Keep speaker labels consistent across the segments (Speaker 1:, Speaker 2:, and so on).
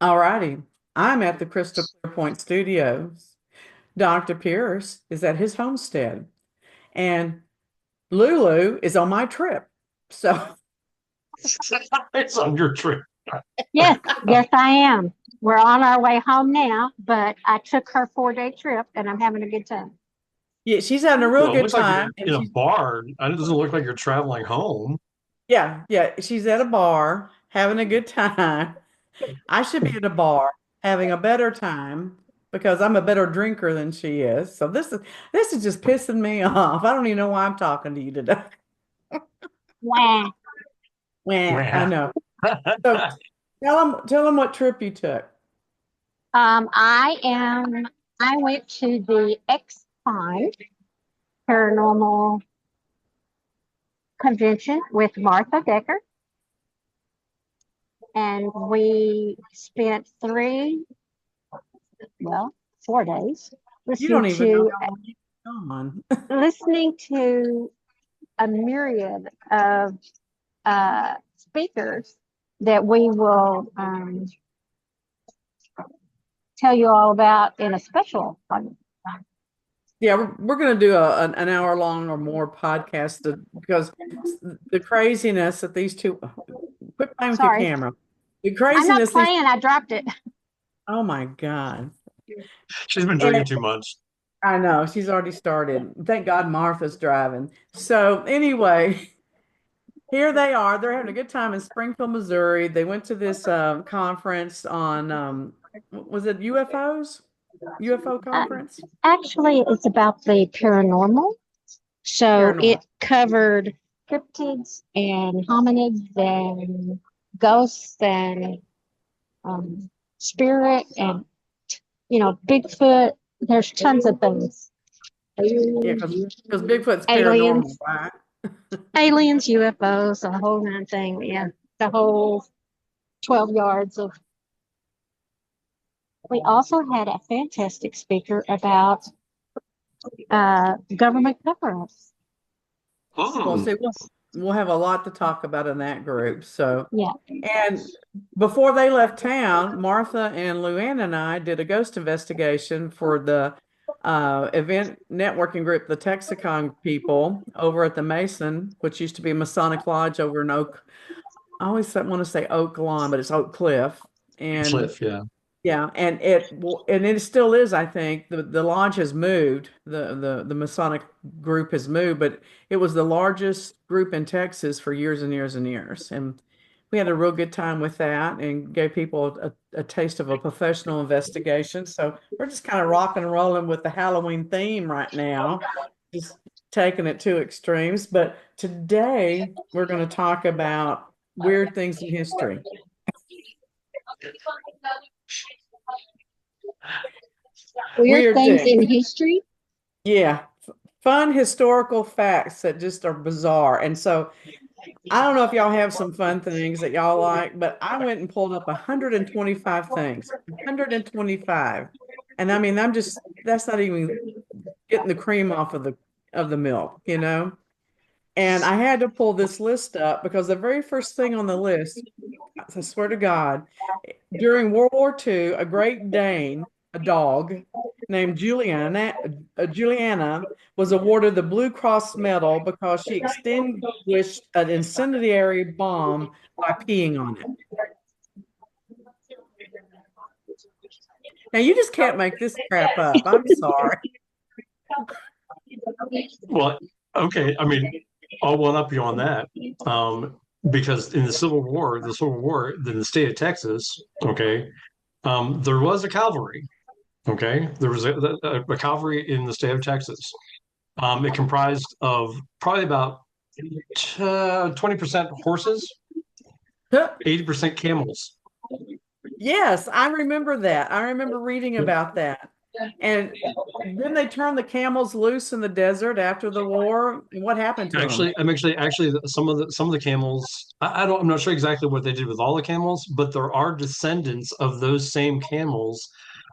Speaker 1: All righty. I'm at the Crystal Clear Point Studios. Dr. Pierce is at his homestead, and Lulu is on my trip. So,
Speaker 2: It's on your trip.
Speaker 3: Yes, yes, I am. We're on our way home now, but I took her 4-day trip and I'm having a good time.
Speaker 1: yeah, she's having a real
Speaker 2: Well, it
Speaker 1: good
Speaker 2: looks like you're
Speaker 1: time. And
Speaker 2: in a
Speaker 1: she's,
Speaker 2: bar. It doesn't look like you're traveling home.
Speaker 1: yeah, she's at a bar having a good time. I should be at a bar having a better time because I'm a better drinker than she is. So this is just pissing me off. I don't even know why I'm talking to you today.
Speaker 3: Wow.
Speaker 1: I
Speaker 2: Yeah.
Speaker 1: know. So tell them what trip you took.
Speaker 3: I went to the X5 paranormal convention with Martha Decker, and we spent well, 4 days
Speaker 1: You don't
Speaker 3: listening
Speaker 1: even know
Speaker 3: to
Speaker 1: how long you've gone.
Speaker 3: listening to a myriad of speakers that we will tell you all about in a special one.
Speaker 1: Yeah, we're going to do an hour long or more podcast because the craziness that these two, quit playing with your
Speaker 3: Sorry,
Speaker 1: camera. The
Speaker 3: I'm not
Speaker 1: craziness these,
Speaker 3: playing. I dropped it.
Speaker 1: oh my God.
Speaker 2: She's been
Speaker 1: And
Speaker 2: drinking too much.
Speaker 1: I know she's already started. Thank God Martha's driving. So anyway, here they are. They're having a good time in Springfield, Missouri. They went to this conference on, was it UFOs? UFO
Speaker 3: Uh,
Speaker 1: conference?
Speaker 3: Actually, it's about the paranormal. So
Speaker 1: Paranormal.
Speaker 3: it covered cryptids and hominids and ghosts and um, spirit and Bigfoot. There's tons of things.
Speaker 1: Yeah, because Bigfoot's paranormal,
Speaker 3: Aliens,
Speaker 1: right?
Speaker 3: aliens, UFOs, the whole nine thing. Yeah, the whole 12 yards of. We also had a fantastic speaker about government cover-ups.
Speaker 1: Well,
Speaker 2: Mm.
Speaker 1: see, we'll have a lot to talk about in that group. So,
Speaker 3: Yeah.
Speaker 1: and before they left town, Martha and Luann and I did a ghost investigation for the event networking group, the Texicon people over at the Mason, which used to be a Masonic Lodge over in Oak. I always want to say Oak Lawn, but it's Oak Cliff. And
Speaker 2: Cliff, yeah.
Speaker 1: yeah, and it still is, I think. The lodge has moved. The Masonic group has moved, but it was the largest group in Texas for years and years and years. And we had a real good time with that and gave people a taste of a professional investigation. So we're just kind of rocking and rolling with the Halloween theme right now, just taking it to extremes. But today we're going to talk about weird things in history.
Speaker 3: Weird
Speaker 1: Weird
Speaker 3: things
Speaker 1: things.
Speaker 3: in history.
Speaker 1: Yeah, fun historical facts that just are bizarre. And so I don't know if y'all have some fun things that y'all like, but I went and pulled up 125 things. 125. And I mean, that's not even getting the cream off of the milk, you know? And I had to pull this list up because the very first thing on the list, I swear to God, during World War II, a Great Dane, a dog named Juliana, was awarded the Blue Cross Medal because she extinguished an incendiary bomb by peeing on it. Now you just can't make this crap up. I'm sorry.
Speaker 2: Well, okay. I mean, I'll one up you on that. Because in the Civil War, in the state of Texas, okay, there was a cavalry. Okay, there was a cavalry in the state of Texas. It comprised of probably about 20% horses, 80% camels.
Speaker 1: Yes, I remember that. I remember reading about that. And then they turned the camels loose in the desert after the war. And what happened to them?
Speaker 2: Actually, some of the camels. I'm not sure exactly what they did with all the camels, but there are descendants of those same camels,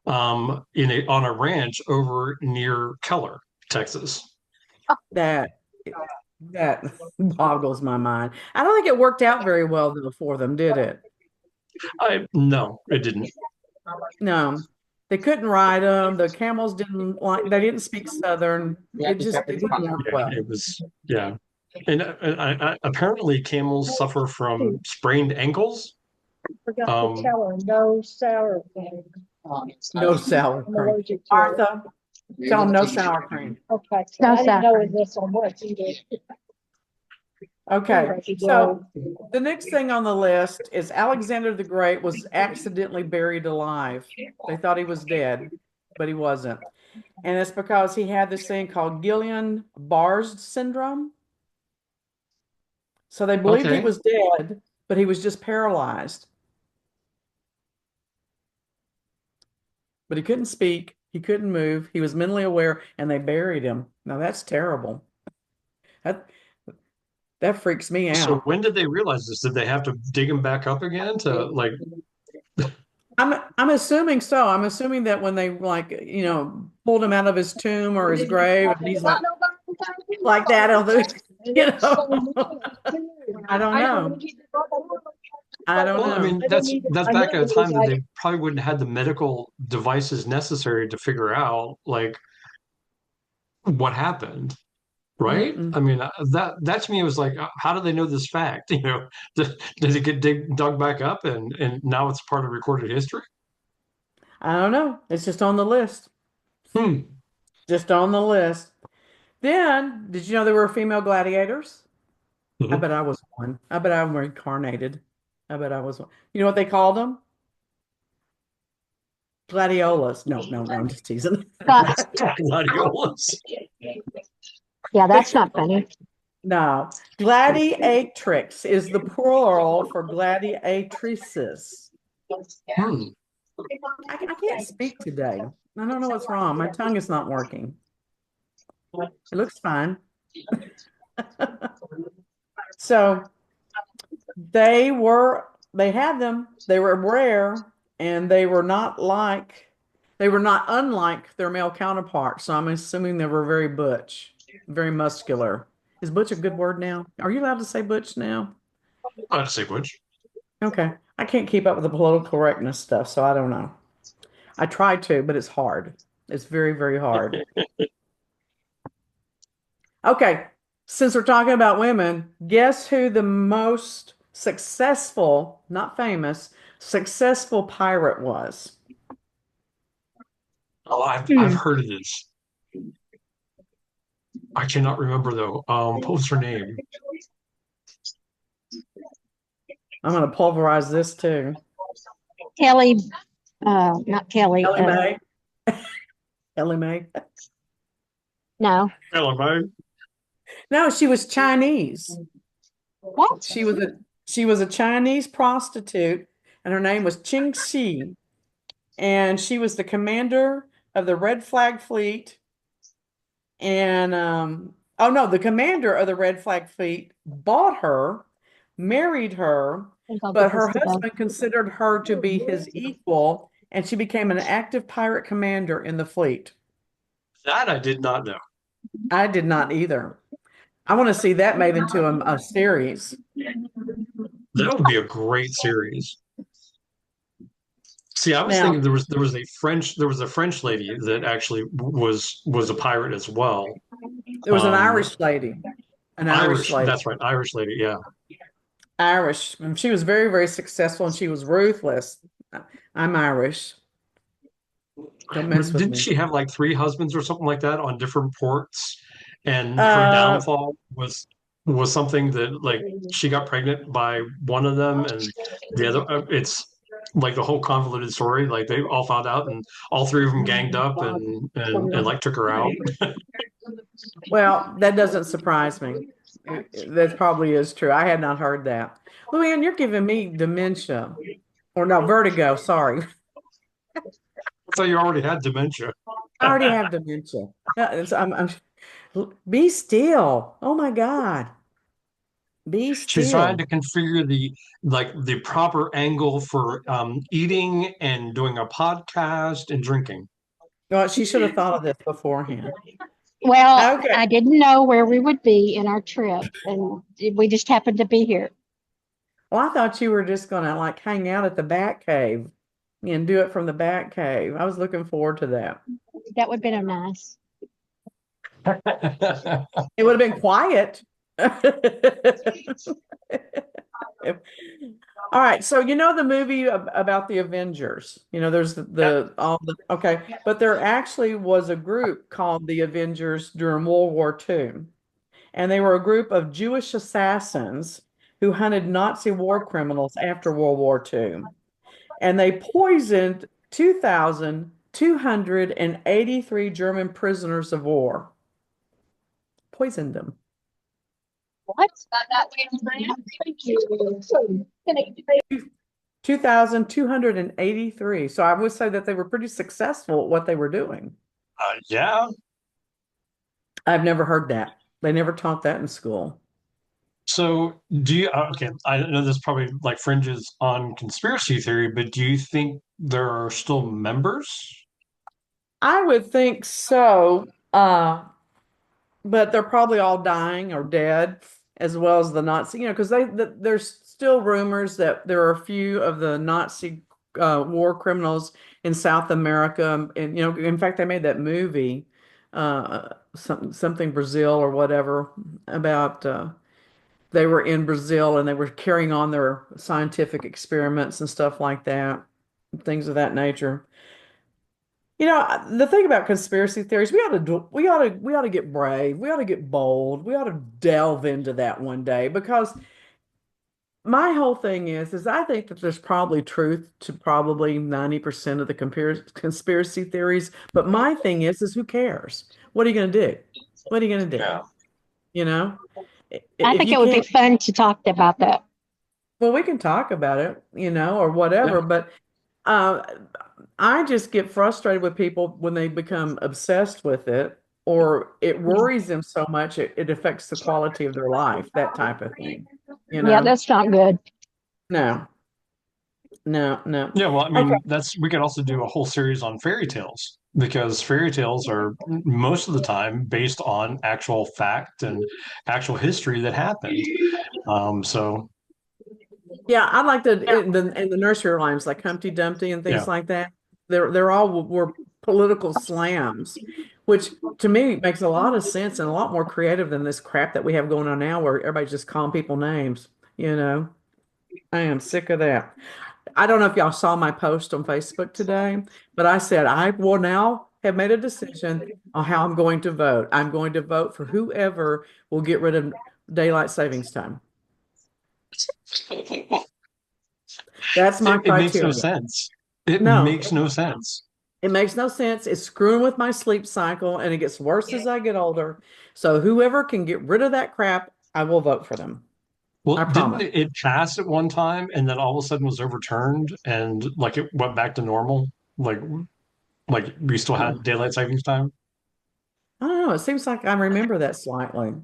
Speaker 2: on a ranch over near Keller, Texas.
Speaker 1: That that boggles my mind. I don't think it worked out very well though for them, did it?
Speaker 2: No, it didn't.
Speaker 1: No, they couldn't ride them. The camels didn't like. They didn't speak Southern. It didn't work
Speaker 2: Yeah,
Speaker 1: well.
Speaker 2: it was. Yeah, and apparently camels suffer from sprained ankles.
Speaker 4: Forgot to
Speaker 2: Um,
Speaker 4: tell her no sour cream.
Speaker 1: No sour
Speaker 4: I'm
Speaker 1: cream.
Speaker 4: allergic to it.
Speaker 1: Martha, tell them no sour cream.
Speaker 4: Okay, so
Speaker 3: No
Speaker 4: I didn't know
Speaker 3: sour.
Speaker 4: this on what either.
Speaker 1: Okay,
Speaker 4: Ready to
Speaker 1: so
Speaker 4: go.
Speaker 1: the next thing on the list is Alexander the Great was accidentally buried alive. They thought he was dead, but he wasn't. And it's because he had this thing called Guillain-Barré syndrome. So they believed he
Speaker 2: okay,
Speaker 1: was dead, but he was just paralyzed. But he couldn't speak, he couldn't move, he was mentally aware, and they buried him. Now that's terrible. That that freaks me
Speaker 2: so
Speaker 1: out.
Speaker 2: when did they realize this? Did they have to dig him back up again to like?
Speaker 1: I'm assuming so. I'm assuming that when they pulled him out of his tomb or his grave, and he's like that on the I don't know. I don't
Speaker 2: Well, I
Speaker 1: know.
Speaker 2: mean, that's back at a time that they probably wouldn't have had the medical devices necessary to figure out like what happened, right?
Speaker 1: Mm-mm.
Speaker 2: I mean, that to me was like, how do they know this fact? Does it get dug back up and now it's part of recorded history?
Speaker 1: I don't know. It's just on the list.
Speaker 2: Hmm.
Speaker 1: Just on the list. Then, did you know there were female gladiators? I
Speaker 2: Mhm.
Speaker 1: bet I was one. I bet I was reincarnated. I bet I was one. You know what they called them? Gladiolas. No, no, no, I'm just teasing.
Speaker 2: Gladiolas.
Speaker 3: Yeah, that's not funny.
Speaker 1: No. Gladiatrix is the plural for gladiatrices.
Speaker 2: Hmm.
Speaker 1: I can't speak today. I don't know what's wrong. My tongue is not working. It looks fine. So they had them, they were rare, and they were not unlike their male counterparts. So I'm assuming they were very butch, very muscular. Is butch a good word now? Are you allowed to say butch now?
Speaker 2: I'd say which.
Speaker 1: Okay. I can't keep up with the political correctness stuff, so I don't know. I try to, but it's hard. It's very, very hard. Okay. Since we're talking about women, guess who the most successful, not famous, successful pirate was?
Speaker 2: Oh, I've heard of this. I cannot remember though. What was her name?
Speaker 1: I'm going to pulverize this too.
Speaker 3: Kelly, not Kelly.
Speaker 1: Ellie Mae. Ellie Mae.
Speaker 3: No.
Speaker 2: Hello, Mo.
Speaker 1: No, she was Chinese.
Speaker 3: What?
Speaker 1: She was a Chinese prostitute, and her name was Ching Shi, and she was the commander of the Red Flag Fleet. And oh no, the commander of the Red Flag Fleet bought her, married her, but her husband considered her to be his equal, and she became an active pirate commander in the fleet.
Speaker 2: That I did not know.
Speaker 1: I did not either. I want to see that made into a series.
Speaker 2: That would be a great series. See, I was
Speaker 1: Now,
Speaker 2: thinking there was a French lady that actually was a pirate as well.
Speaker 1: there was an
Speaker 2: Um,
Speaker 1: Irish lady, an Irish
Speaker 2: Irish,
Speaker 1: lady,
Speaker 2: that's right, Irish lady, yeah.
Speaker 1: Irish. And she was very, very successful, and she was ruthless. I'm Irish. Don't mess with
Speaker 2: Didn't
Speaker 1: me.
Speaker 2: she have like three husbands or something like that on different ports? And her
Speaker 1: Uh,
Speaker 2: downfall was something that like she got pregnant by one of them and the other. It's like the whole convoluted story. Like they all found out and all three of them ganged up and like took her out.
Speaker 1: well, that doesn't surprise me. That probably is true. I had not heard that. Luann, you're giving me dementia, or no, vertigo. Sorry,
Speaker 2: So you already had dementia.
Speaker 1: I already have dementia. Be still. Oh my God, be
Speaker 2: She's trying
Speaker 1: still.
Speaker 2: to configure the proper angle for eating and doing a podcast and drinking.
Speaker 1: Well, she should have thought of this beforehand.
Speaker 3: Well,
Speaker 1: Okay.
Speaker 3: I didn't know where we would be in our trip, and we just happened to be here.
Speaker 1: Well, I thought you were just gonna like hang out at the Bat Cave and do it from the Bat Cave. I was looking forward to that.
Speaker 3: That would have been a nice.
Speaker 1: It would have been quiet. All right, so you know the movie about the Avengers. You know, there's the all the okay, but there actually was a group called the Avengers during World War II, and they were a group of Jewish assassins who hunted Nazi war criminals after World War II, and they poisoned 2,283 German prisoners of war. Poisoned them.
Speaker 3: What?
Speaker 1: 2,283. So I would say that they were pretty successful at what they were doing.
Speaker 2: Yeah.
Speaker 1: I've never heard that. They never taught that in school.
Speaker 2: So do you, okay, I know this probably like fringes on conspiracy theory, but do you think there are still members?
Speaker 1: I would think so. But they're probably all dying or dead, as well as the Nazi, because there's still rumors that there are a few of the Nazi war criminals in South America, and in fact, they made that movie, something Brazil or whatever, about they were in Brazil and they were carrying on their scientific experiments and stuff like that, things of that nature. The thing about conspiracy theories, we ought to get brave. We ought to get bold. We ought to delve into that one day because my whole thing is I think that there's probably truth to probably 90% of the conspiracy theories. But my thing is who cares? What are you going to do? What are you going to do?
Speaker 2: Yeah.
Speaker 1: You know,
Speaker 3: I
Speaker 1: if
Speaker 3: think
Speaker 1: you
Speaker 3: it would be
Speaker 1: can't,
Speaker 3: fun to talk about that.
Speaker 1: well, we can talk about it, or whatever.
Speaker 2: Yeah.
Speaker 1: But uh, I just get frustrated with people when they become obsessed with it or it worries them so much it affects the quality of their life, that type of thing.
Speaker 3: Yeah, that's not good.
Speaker 1: No, no, no.
Speaker 2: Yeah, well, I
Speaker 1: Okay.
Speaker 2: mean, we could also do a whole series on fairy tales because fairy tales are most of the time based on actual fact and actual history that happened. So
Speaker 1: Yeah, I like in the nursery rhymes like Humpty Dumpty and things
Speaker 2: yeah,
Speaker 1: like that. They're all were political slams, which to me makes a lot of sense and a lot more creative than this crap that we have going on now where everybody's just calling people names, you know. I am sick of that. I don't know if y'all saw my post on Facebook today, but I said I will now have made a decision on how I'm going to vote. I'm going to vote for whoever will get rid of daylight savings time. That's my
Speaker 2: it makes no
Speaker 1: criteria.
Speaker 2: sense. It
Speaker 1: No,
Speaker 2: makes no sense.
Speaker 1: it makes no sense. It's screwing with my sleep cycle and it gets worse as I get older. So whoever can get rid of that crap, I will vote for them.
Speaker 2: Well,
Speaker 1: I
Speaker 2: didn't
Speaker 1: promise.
Speaker 2: it pass at one time and then all of a sudden was overturned and like it went back to normal? Like like we still
Speaker 1: Oh,
Speaker 2: had daylight savings time?
Speaker 1: I don't know. It seems like I remember that slightly.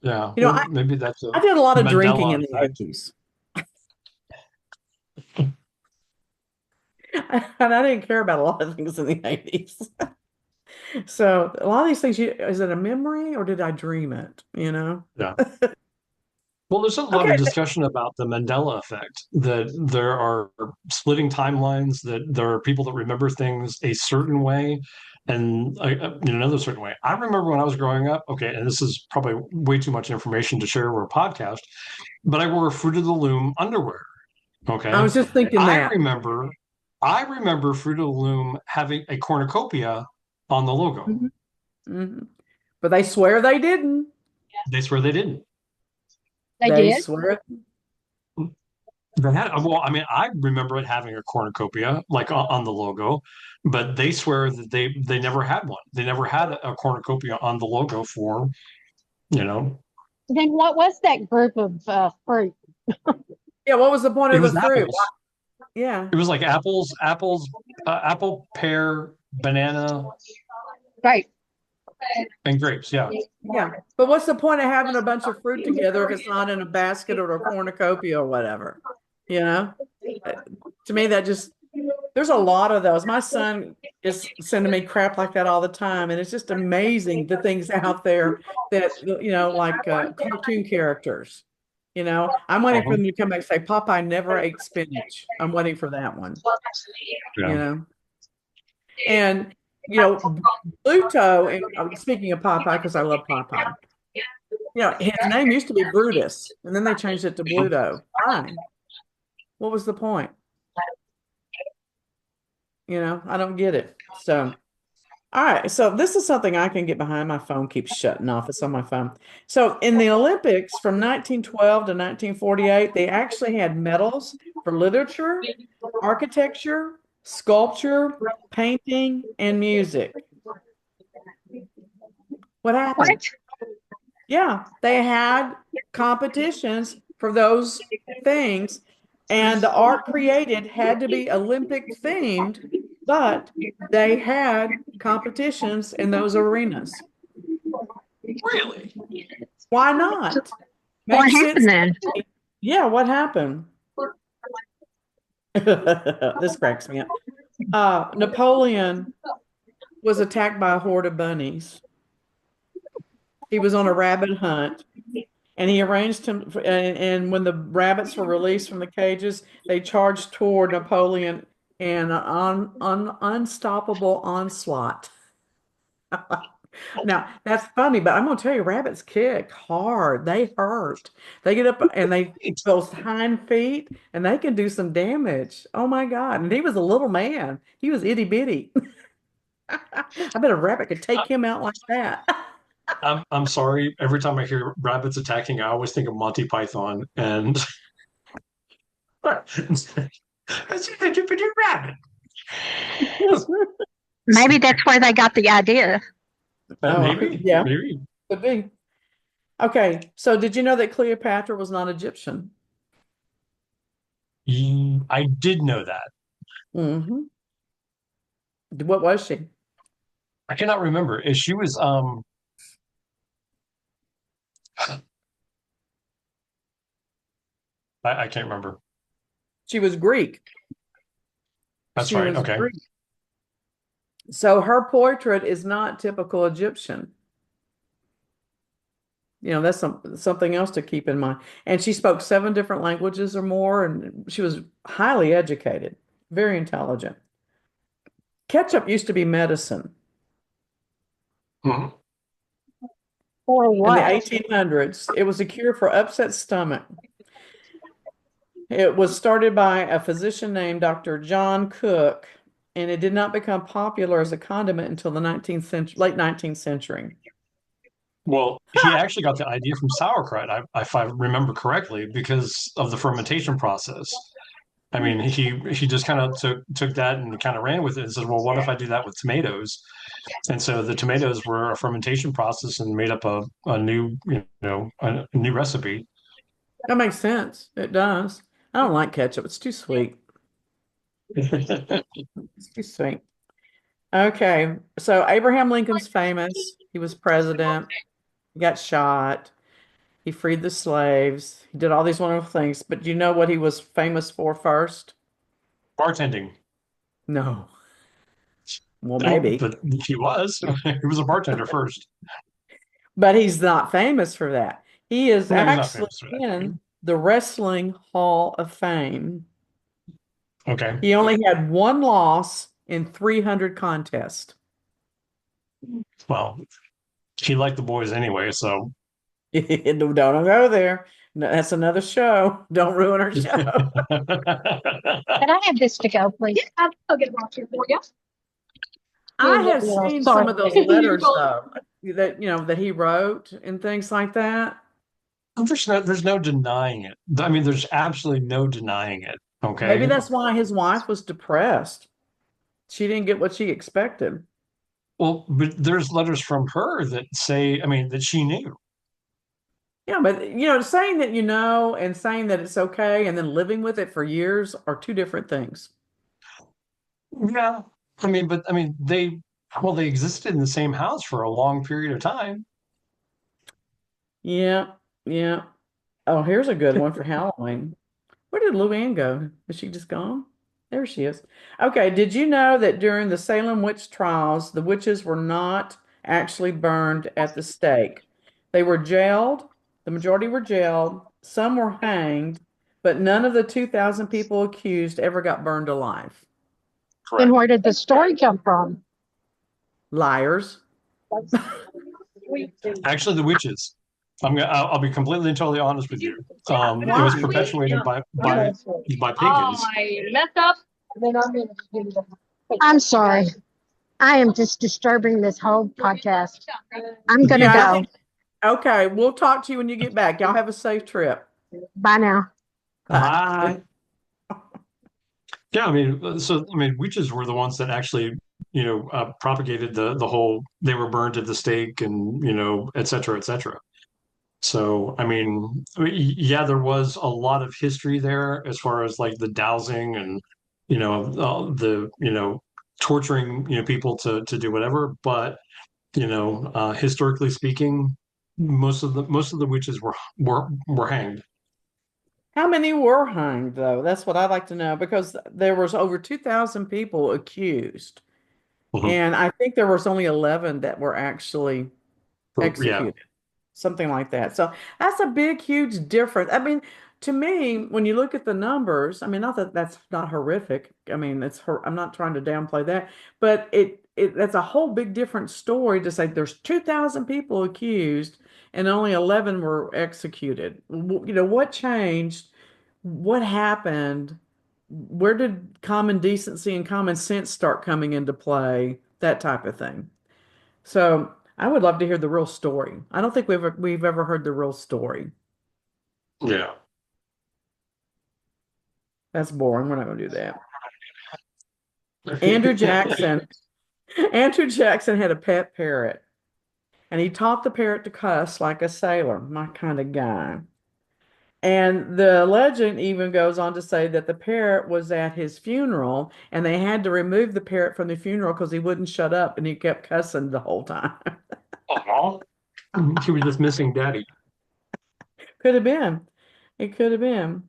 Speaker 2: Yeah,
Speaker 1: You know,
Speaker 2: well, maybe that's a
Speaker 1: I did a lot of drinking
Speaker 2: Mandela
Speaker 1: in the
Speaker 2: effect.
Speaker 1: 80s. And I didn't care about a lot of things in the 80s. So a lot of these things, is it a memory or did I dream it?
Speaker 2: Yeah. Well, there's a lot of
Speaker 1: Okay.
Speaker 2: discussion about the Mandela effect, that there are splitting timelines, that there are people that remember things a certain way and in another certain way. I remember when I was growing up, okay, and this is probably way too much information to share over a podcast, but I wore Fruit of the Loom underwear.
Speaker 1: I
Speaker 2: Okay.
Speaker 1: was just thinking
Speaker 2: I
Speaker 1: that.
Speaker 2: remember I remember Fruit of the Loom having a cornucopia on the logo.
Speaker 1: Mhm, mhm. But they swear they didn't.
Speaker 2: They swear they didn't.
Speaker 3: They
Speaker 1: They
Speaker 3: did.
Speaker 1: swear.
Speaker 2: They had, well, I mean, I remember it having a cornucopia like on the logo, but they swear that they never had one. They never had a cornucopia on the logo for, you know,
Speaker 3: Then what was that group of fruit?
Speaker 1: Yeah, what was the point
Speaker 2: it
Speaker 1: of the
Speaker 2: was
Speaker 1: fruit?
Speaker 2: apples.
Speaker 1: Yeah.
Speaker 2: It was like apple, pear, banana,
Speaker 3: Right.
Speaker 2: and grapes. Yeah.
Speaker 1: Yeah. But what's the point of having a bunch of fruit together if it's not in a basket or a cornucopia or whatever? You know? Uh, To me, there's a lot of those. My son is sending me crap like that all the time. And it's just amazing the things out there that, like cartoon characters. I'm waiting for
Speaker 2: Uh-huh.
Speaker 1: them to come back and say Popeye never ate spinach. I'm waiting for that one, you
Speaker 2: Yeah.
Speaker 1: know. And Pluto, and speaking of Popeye, because I love Popeye, his name used to be Brutus, and then they changed it to Bluto. Why? What was the point? I don't get it. So, all right. So this is something I can get behind. My phone keeps shutting off. It's on my phone. So in the Olympics from 1912 to 1948, they actually had medals for literature, architecture, sculpture, painting, and music. What happened?
Speaker 3: What?
Speaker 1: Yeah, they had competitions for those things, and the art created had to be Olympic themed, but they had competitions in those arenas.
Speaker 2: Really?
Speaker 1: Why not?
Speaker 3: What
Speaker 1: Makes sense
Speaker 3: happened
Speaker 1: to
Speaker 3: then?
Speaker 1: me. Yeah, what happened? This cracks me up. Napoleon was attacked by a horde of bunnies. He was on a rabbit hunt. And he arranged him, and when the rabbits were released from the cages, they charged toward Napoleon in an unstoppable onslaught. Now, that's funny, but I'm going to tell you, rabbits kick hard. They hurt. They get up and they, those hind feet, and they can do some damage. Oh my God. And he was a little man. He was itty bitty. I bet a rabbit could take him out like that.
Speaker 2: I'm sorry. Every time I hear rabbits attacking, I always think of Monty Python and that's a Jupiter rabbit.
Speaker 3: Maybe that's where they got the idea.
Speaker 1: Oh,
Speaker 2: Maybe,
Speaker 1: yeah,
Speaker 2: maybe.
Speaker 1: could be. Okay, so did you know that Cleopatra was not Egyptian?
Speaker 2: I did know that.
Speaker 1: Hmm. What was she?
Speaker 2: I cannot remember. She was I can't remember.
Speaker 1: She was Greek.
Speaker 2: That's
Speaker 1: She
Speaker 2: right.
Speaker 1: was
Speaker 2: Okay.
Speaker 1: Greek. So her portrait is not typical Egyptian. That's something else to keep in mind. And she spoke 7 different languages or more, and she was highly educated, very intelligent. Ketchup used to be medicine
Speaker 2: Mhm.
Speaker 3: For
Speaker 1: in the
Speaker 3: what?
Speaker 1: 1800s. It was a cure for upset stomach. It was started by a physician named Dr. John Cook, and it did not become popular as a condiment until the 19th century, late 19th century.
Speaker 2: Well, he actually got the idea from sauerkraut, if I remember correctly, because of the fermentation process. I mean, he just kind of took that and kind of ran with it and said, "Well, what if I do that with tomatoes?" And so the tomatoes were a fermentation process and made up a new, a new recipe.
Speaker 1: That makes sense. It does. I don't like ketchup. It's too sweet. It's too sweet. Okay. So Abraham Lincoln's famous. He was president. He got shot. He freed the slaves. He did all these wonderful things. But do you know what he was famous for first?
Speaker 2: Bartending.
Speaker 1: No. Well,
Speaker 2: Oh,
Speaker 1: maybe.
Speaker 2: but he was. He was a bartender first.
Speaker 1: But he's not famous for that. He is
Speaker 2: No, he's not
Speaker 1: actually
Speaker 2: famous for that.
Speaker 1: in the Wrestling Hall of Fame.
Speaker 2: Okay.
Speaker 1: He only had one loss in 300 contests.
Speaker 2: Well, he liked the boys anyway, so.
Speaker 1: Don't go there. No, that's another show. Don't ruin our show.
Speaker 3: Can I have this to go, please?
Speaker 4: I'll get it out here for you.
Speaker 1: I
Speaker 3: You'll
Speaker 1: have
Speaker 3: get me a
Speaker 1: seen
Speaker 3: sorry.
Speaker 1: some of those letters though that he wrote and things like that.
Speaker 2: There's no denying it. I mean, there's absolutely no denying it.
Speaker 1: Maybe
Speaker 2: Okay.
Speaker 1: that's why his wife was depressed. She didn't get what she expected.
Speaker 2: Well, but there's letters from her that say, I mean, that she knew.
Speaker 1: Yeah, but saying that and saying that it's okay and then living with it for years are two different things.
Speaker 2: Yeah. I mean, they existed in the same house for a long period of time.
Speaker 1: Yeah, yeah. Oh, here's a good one for Halloween. Where did Luann go? Is she just gone? There she is. Okay, did you know that during the Salem witch trials, the witches were not actually burned at the stake? They were jailed, the The majority were jailed, some were hanged, but none of the 2,000 people accused ever got burned alive.
Speaker 3: Then
Speaker 2: Correct.
Speaker 3: where did the story come from?
Speaker 1: Liars.
Speaker 2: Actually, the witches. I'll be completely and totally honest with you. It was
Speaker 1: Why?
Speaker 2: perpetuated by pagans.
Speaker 4: I messed up. Then I'm gonna give you the.
Speaker 3: I'm sorry. I am just disturbing this whole podcast. I'm gonna
Speaker 1: Yeah.
Speaker 3: go.
Speaker 1: Okay, we'll talk to you when you get back. Y'all have a safe trip.
Speaker 3: Bye now.
Speaker 1: Bye.
Speaker 2: Bye. Yeah, witches were the ones that actually, propagated the whole. They were burned at the stake, and et cetera, et cetera. So, yeah, there was a lot of history there as far as like the dowsing and the torturing people to do whatever. But historically speaking, most of the witches were hanged.
Speaker 1: How many were hanged, though? That's what I'd like to know because there was over 2,000 people accused,
Speaker 2: Mhm.
Speaker 1: and I think there was only 11 that were actually
Speaker 2: Yeah,
Speaker 1: executed, something like that. So that's a big, huge difference. I mean, to me, when you look at the numbers, I mean, not that that's not horrific. I mean, I'm not trying to downplay that, but that's a whole big different story to say there's 2,000 people accused and only 11 were executed. What changed? What happened? Where did common decency and common sense start coming into play? That type of thing. So I would love to hear the real story. I don't think we've ever heard the real story.
Speaker 2: yeah.
Speaker 1: That's boring. We're not going to do that. Andrew Jackson. Andrew Jackson had a pet parrot, and he taught the parrot to cuss like a sailor, my kind of guy. And the legend even goes on to say that the parrot was at his funeral, and they had to remove the parrot from the funeral because he wouldn't shut up, and he kept cussing the whole time.
Speaker 2: Aw. He was just missing daddy.
Speaker 1: Could have been. It could have been.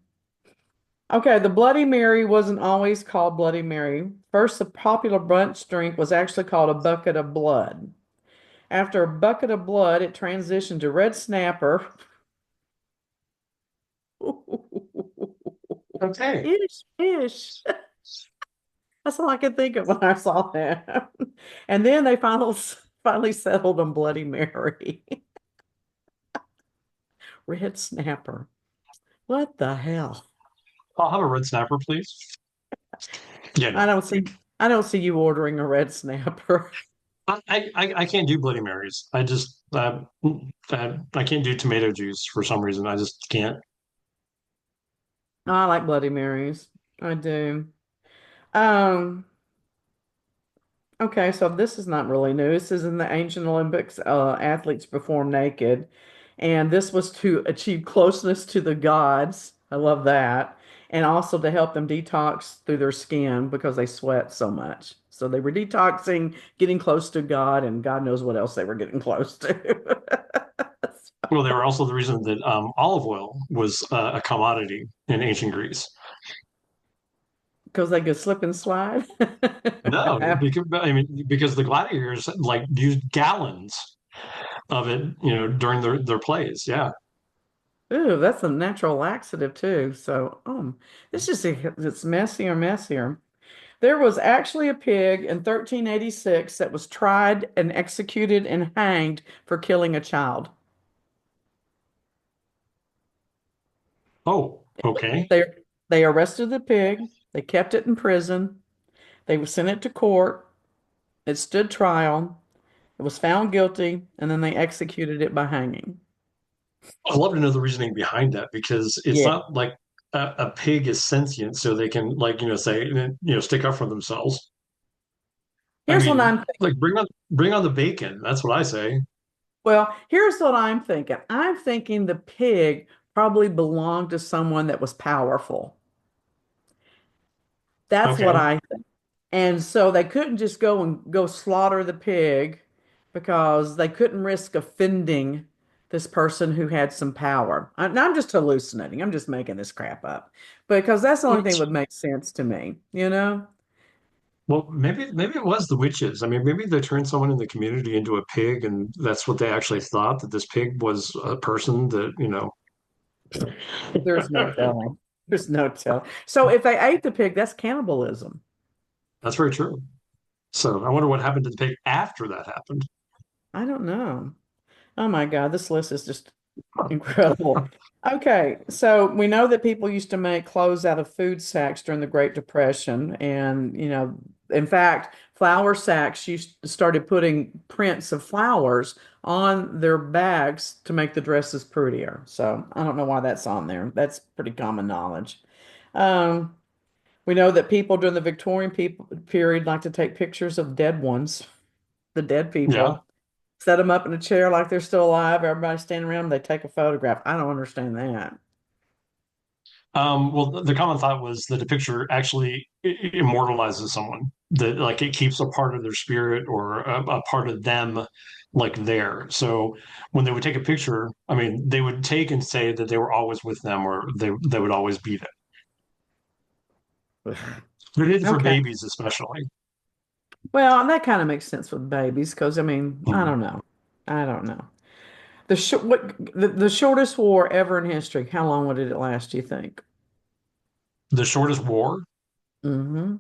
Speaker 1: Okay, the Bloody Mary wasn't always called Bloody Mary. First, the popular brunch drink was actually called a bucket of blood. After a bucket of blood, it transitioned to red snapper.
Speaker 2: Okay.
Speaker 1: Ish, ish. That's all I could think of when I saw that. And then they finally settled on Bloody Mary. Red snapper. What the hell?
Speaker 2: I'll have a red snapper, please. Yeah,
Speaker 1: I
Speaker 2: no.
Speaker 1: don't see I don't see you ordering a red snapper.
Speaker 2: I can't do Bloody Marys. I can't do tomato juice for some reason. I just can't.
Speaker 1: I like Bloody Marys. I do. Um, okay, so this is not really new. This is in the ancient Olympics, athletes perform naked, and this was to achieve closeness to the gods. I love that. And also to help them detox through their skin because they sweat so much. So they were detoxing, getting close to God, and God knows what else they were getting close to.
Speaker 2: Well, they were also the reason that olive oil was a commodity in ancient Greece.
Speaker 1: Because they could slip and slide.
Speaker 2: No, because the gladiators like used gallons of it, during their plays. Yeah.
Speaker 1: Ooh, that's a natural laxative too. So, this just it's messier, messier. There was actually a pig in 1386 that was tried and executed and hanged for killing a child.
Speaker 2: Oh, okay.
Speaker 1: They they arrested the pig, they kept it in prison, they sent it to court, it stood trial, it was found guilty, and then they executed it by hanging.
Speaker 2: I'd love to know the reasoning behind that because it's
Speaker 1: Yeah.
Speaker 2: not like a pig is sentient, so they can like say stick up for themselves. I
Speaker 1: Here's what
Speaker 2: mean,
Speaker 1: I'm
Speaker 2: like bring on the bacon. That's what I say.
Speaker 1: Well, here's what I'm thinking. I'm thinking the pig probably belonged to someone that was powerful. That's what
Speaker 2: Okay.
Speaker 1: I think. And so they couldn't just go slaughter the pig because they couldn't risk offending this person who had some power. I'm just hallucinating. I'm just making this crap up because that's the only thing that would make sense to me, you know?
Speaker 2: Well, maybe it was the witches. I mean, maybe they turned someone in the community into a pig, and that's what they actually thought, that this pig was a person that, you know.
Speaker 1: There's no telling. There's no telling. So if they ate the pig, that's cannibalism.
Speaker 2: That's very true. So I wonder what happened to the pig after that happened.
Speaker 1: I don't know. Oh my God, this list is just incredible. Okay, so we know that people used to make clothes out of food sacks during the Great Depression. And, in fact, flour sacks started putting prints of flowers on their bags to make the dresses prettier. So I don't know why that's on there. That's pretty common knowledge. Um, we know that people during the Victorian people period like to take pictures of dead ones, the dead
Speaker 2: Yeah.
Speaker 1: people, set them up in a chair like they're still alive. Everybody standing around them, they take a photograph. I don't understand that.
Speaker 2: Well, the common thought was that a picture actually immortalizes someone, that like it keeps a part of their spirit or a part of them like there. So when they would take a picture, I mean, they would take and say that they were always with them or they would always be there. But it did for
Speaker 1: Okay.
Speaker 2: babies, especially.
Speaker 1: Well, and that kind of makes sense with babies because I mean, I
Speaker 2: Mm.
Speaker 1: don't know. I don't know. The shortest war ever in history, how long would it last, do you think?
Speaker 2: The shortest war,
Speaker 1: Mm-hmm.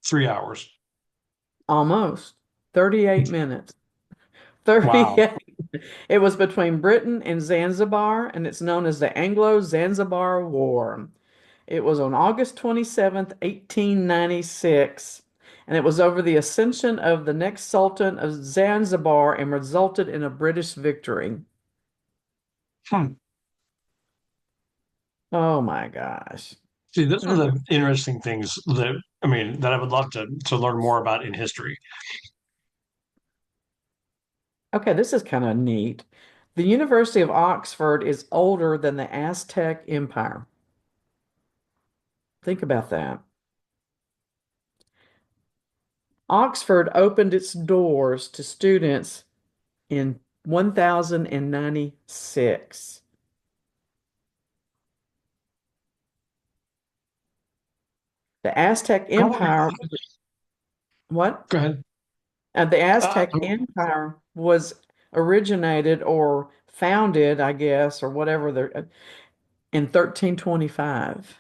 Speaker 2: 3 hours.
Speaker 1: Almost 38 minutes.
Speaker 2: Wow.
Speaker 1: 38. It was between Britain and Zanzibar, and it's known as the Anglo-Zanzibar War. It was on August 27th, 1896, and it was over the ascension of the next Sultan of Zanzibar and resulted in a British victory.
Speaker 2: Hmm.
Speaker 1: Oh my gosh.
Speaker 2: See, those are
Speaker 1: Mm.
Speaker 2: the interesting things that I mean that I would love to learn more about in history.
Speaker 1: Okay, this is kind of neat. The University of Oxford is older than the Aztec Empire. Think about that. Oxford opened its doors to students in 1096. The Aztec
Speaker 2: How long?
Speaker 1: Empire, what?
Speaker 2: Go ahead.
Speaker 1: The
Speaker 2: Uh,
Speaker 1: Aztec Empire was originated or founded, I guess, or whatever, in 1325,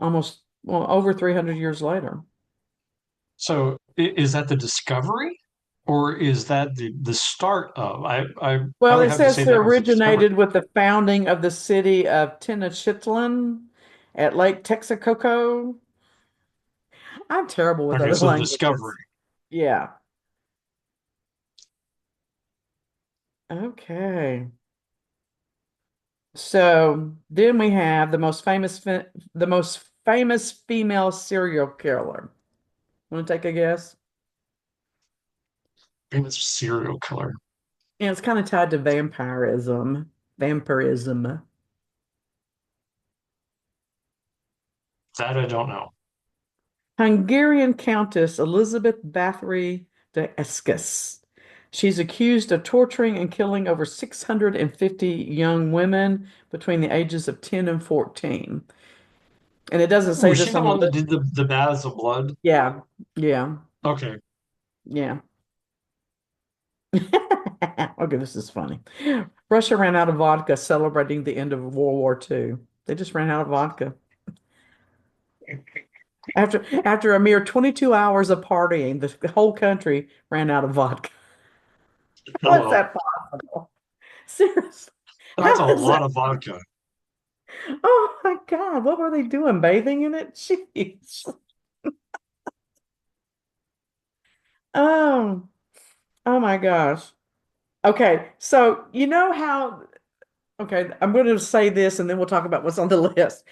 Speaker 1: almost, well, over 300 years later.
Speaker 2: so is that the discovery, or is that the start of? I
Speaker 1: Well,
Speaker 2: would
Speaker 1: it
Speaker 2: have to
Speaker 1: says
Speaker 2: say
Speaker 1: it
Speaker 2: that was the discovery.
Speaker 1: originated with the founding of the city of Tenochtitlan at Lake Texcoco. I'm terrible with
Speaker 2: Okay,
Speaker 1: other
Speaker 2: so the
Speaker 1: languages.
Speaker 2: discovery.
Speaker 1: Yeah. Okay. So then we have the most famous female serial killer. Want to take a guess?
Speaker 2: Famous serial killer.
Speaker 1: And it's kind of tied to vampirism. Vampirism.
Speaker 2: That I don't know.
Speaker 1: Hungarian Countess Elizabeth Bathory de Escas. She's accused of torturing and killing over 650 young women between the ages of 10 and 14. And it doesn't say
Speaker 2: Was she
Speaker 1: this
Speaker 2: the
Speaker 1: on the
Speaker 2: one that
Speaker 1: list.
Speaker 2: did the baths of blood?
Speaker 1: Yeah, yeah,
Speaker 2: Okay.
Speaker 1: yeah. Okay, this is funny. Russia ran out of vodka celebrating the end of World War II. They just ran out of vodka. After a mere 22 hours of partying, the whole country ran out of vodka.
Speaker 2: Oh
Speaker 1: How is
Speaker 2: well,
Speaker 1: that possible? Seriously.
Speaker 2: that's a
Speaker 1: How is that?
Speaker 2: lot of vodka.
Speaker 1: Oh my God, what were they doing? Bathing in it? Jeez. Oh, oh my gosh. Okay, so you know how, okay, I'm going to say this and then we'll talk about what's on the list.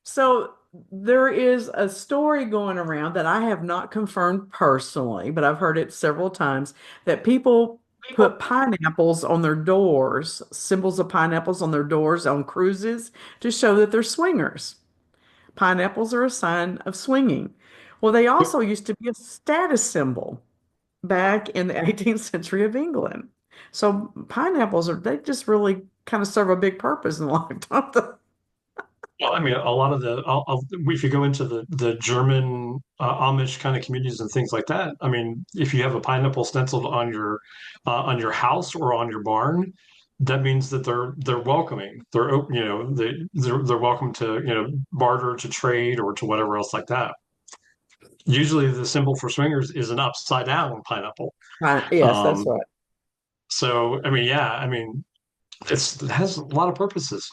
Speaker 1: So there is a story going around that I have not confirmed personally, but I've heard it several times that people put pineapples on their doors, symbols of pineapples on their doors on cruises to show that they're swingers. Pineapples are a sign of swinging. Well, they also used to be a status symbol back in the 18th century of England. So pineapples they just really kind of serve a big purpose in life, don't they?
Speaker 2: Well, I mean, a lot of if you go into the German Amish kind of communities and things like that, I mean, if you have a pineapple stenciled on your house or on your barn, that means that they're welcoming. They're welcome to barter, to trade, or to whatever else like that. Usually, the symbol for swingers is an upside down pineapple.
Speaker 1: Yes, that's
Speaker 2: Um,
Speaker 1: right.
Speaker 2: so I mean, yeah, I mean, it has a lot of purposes.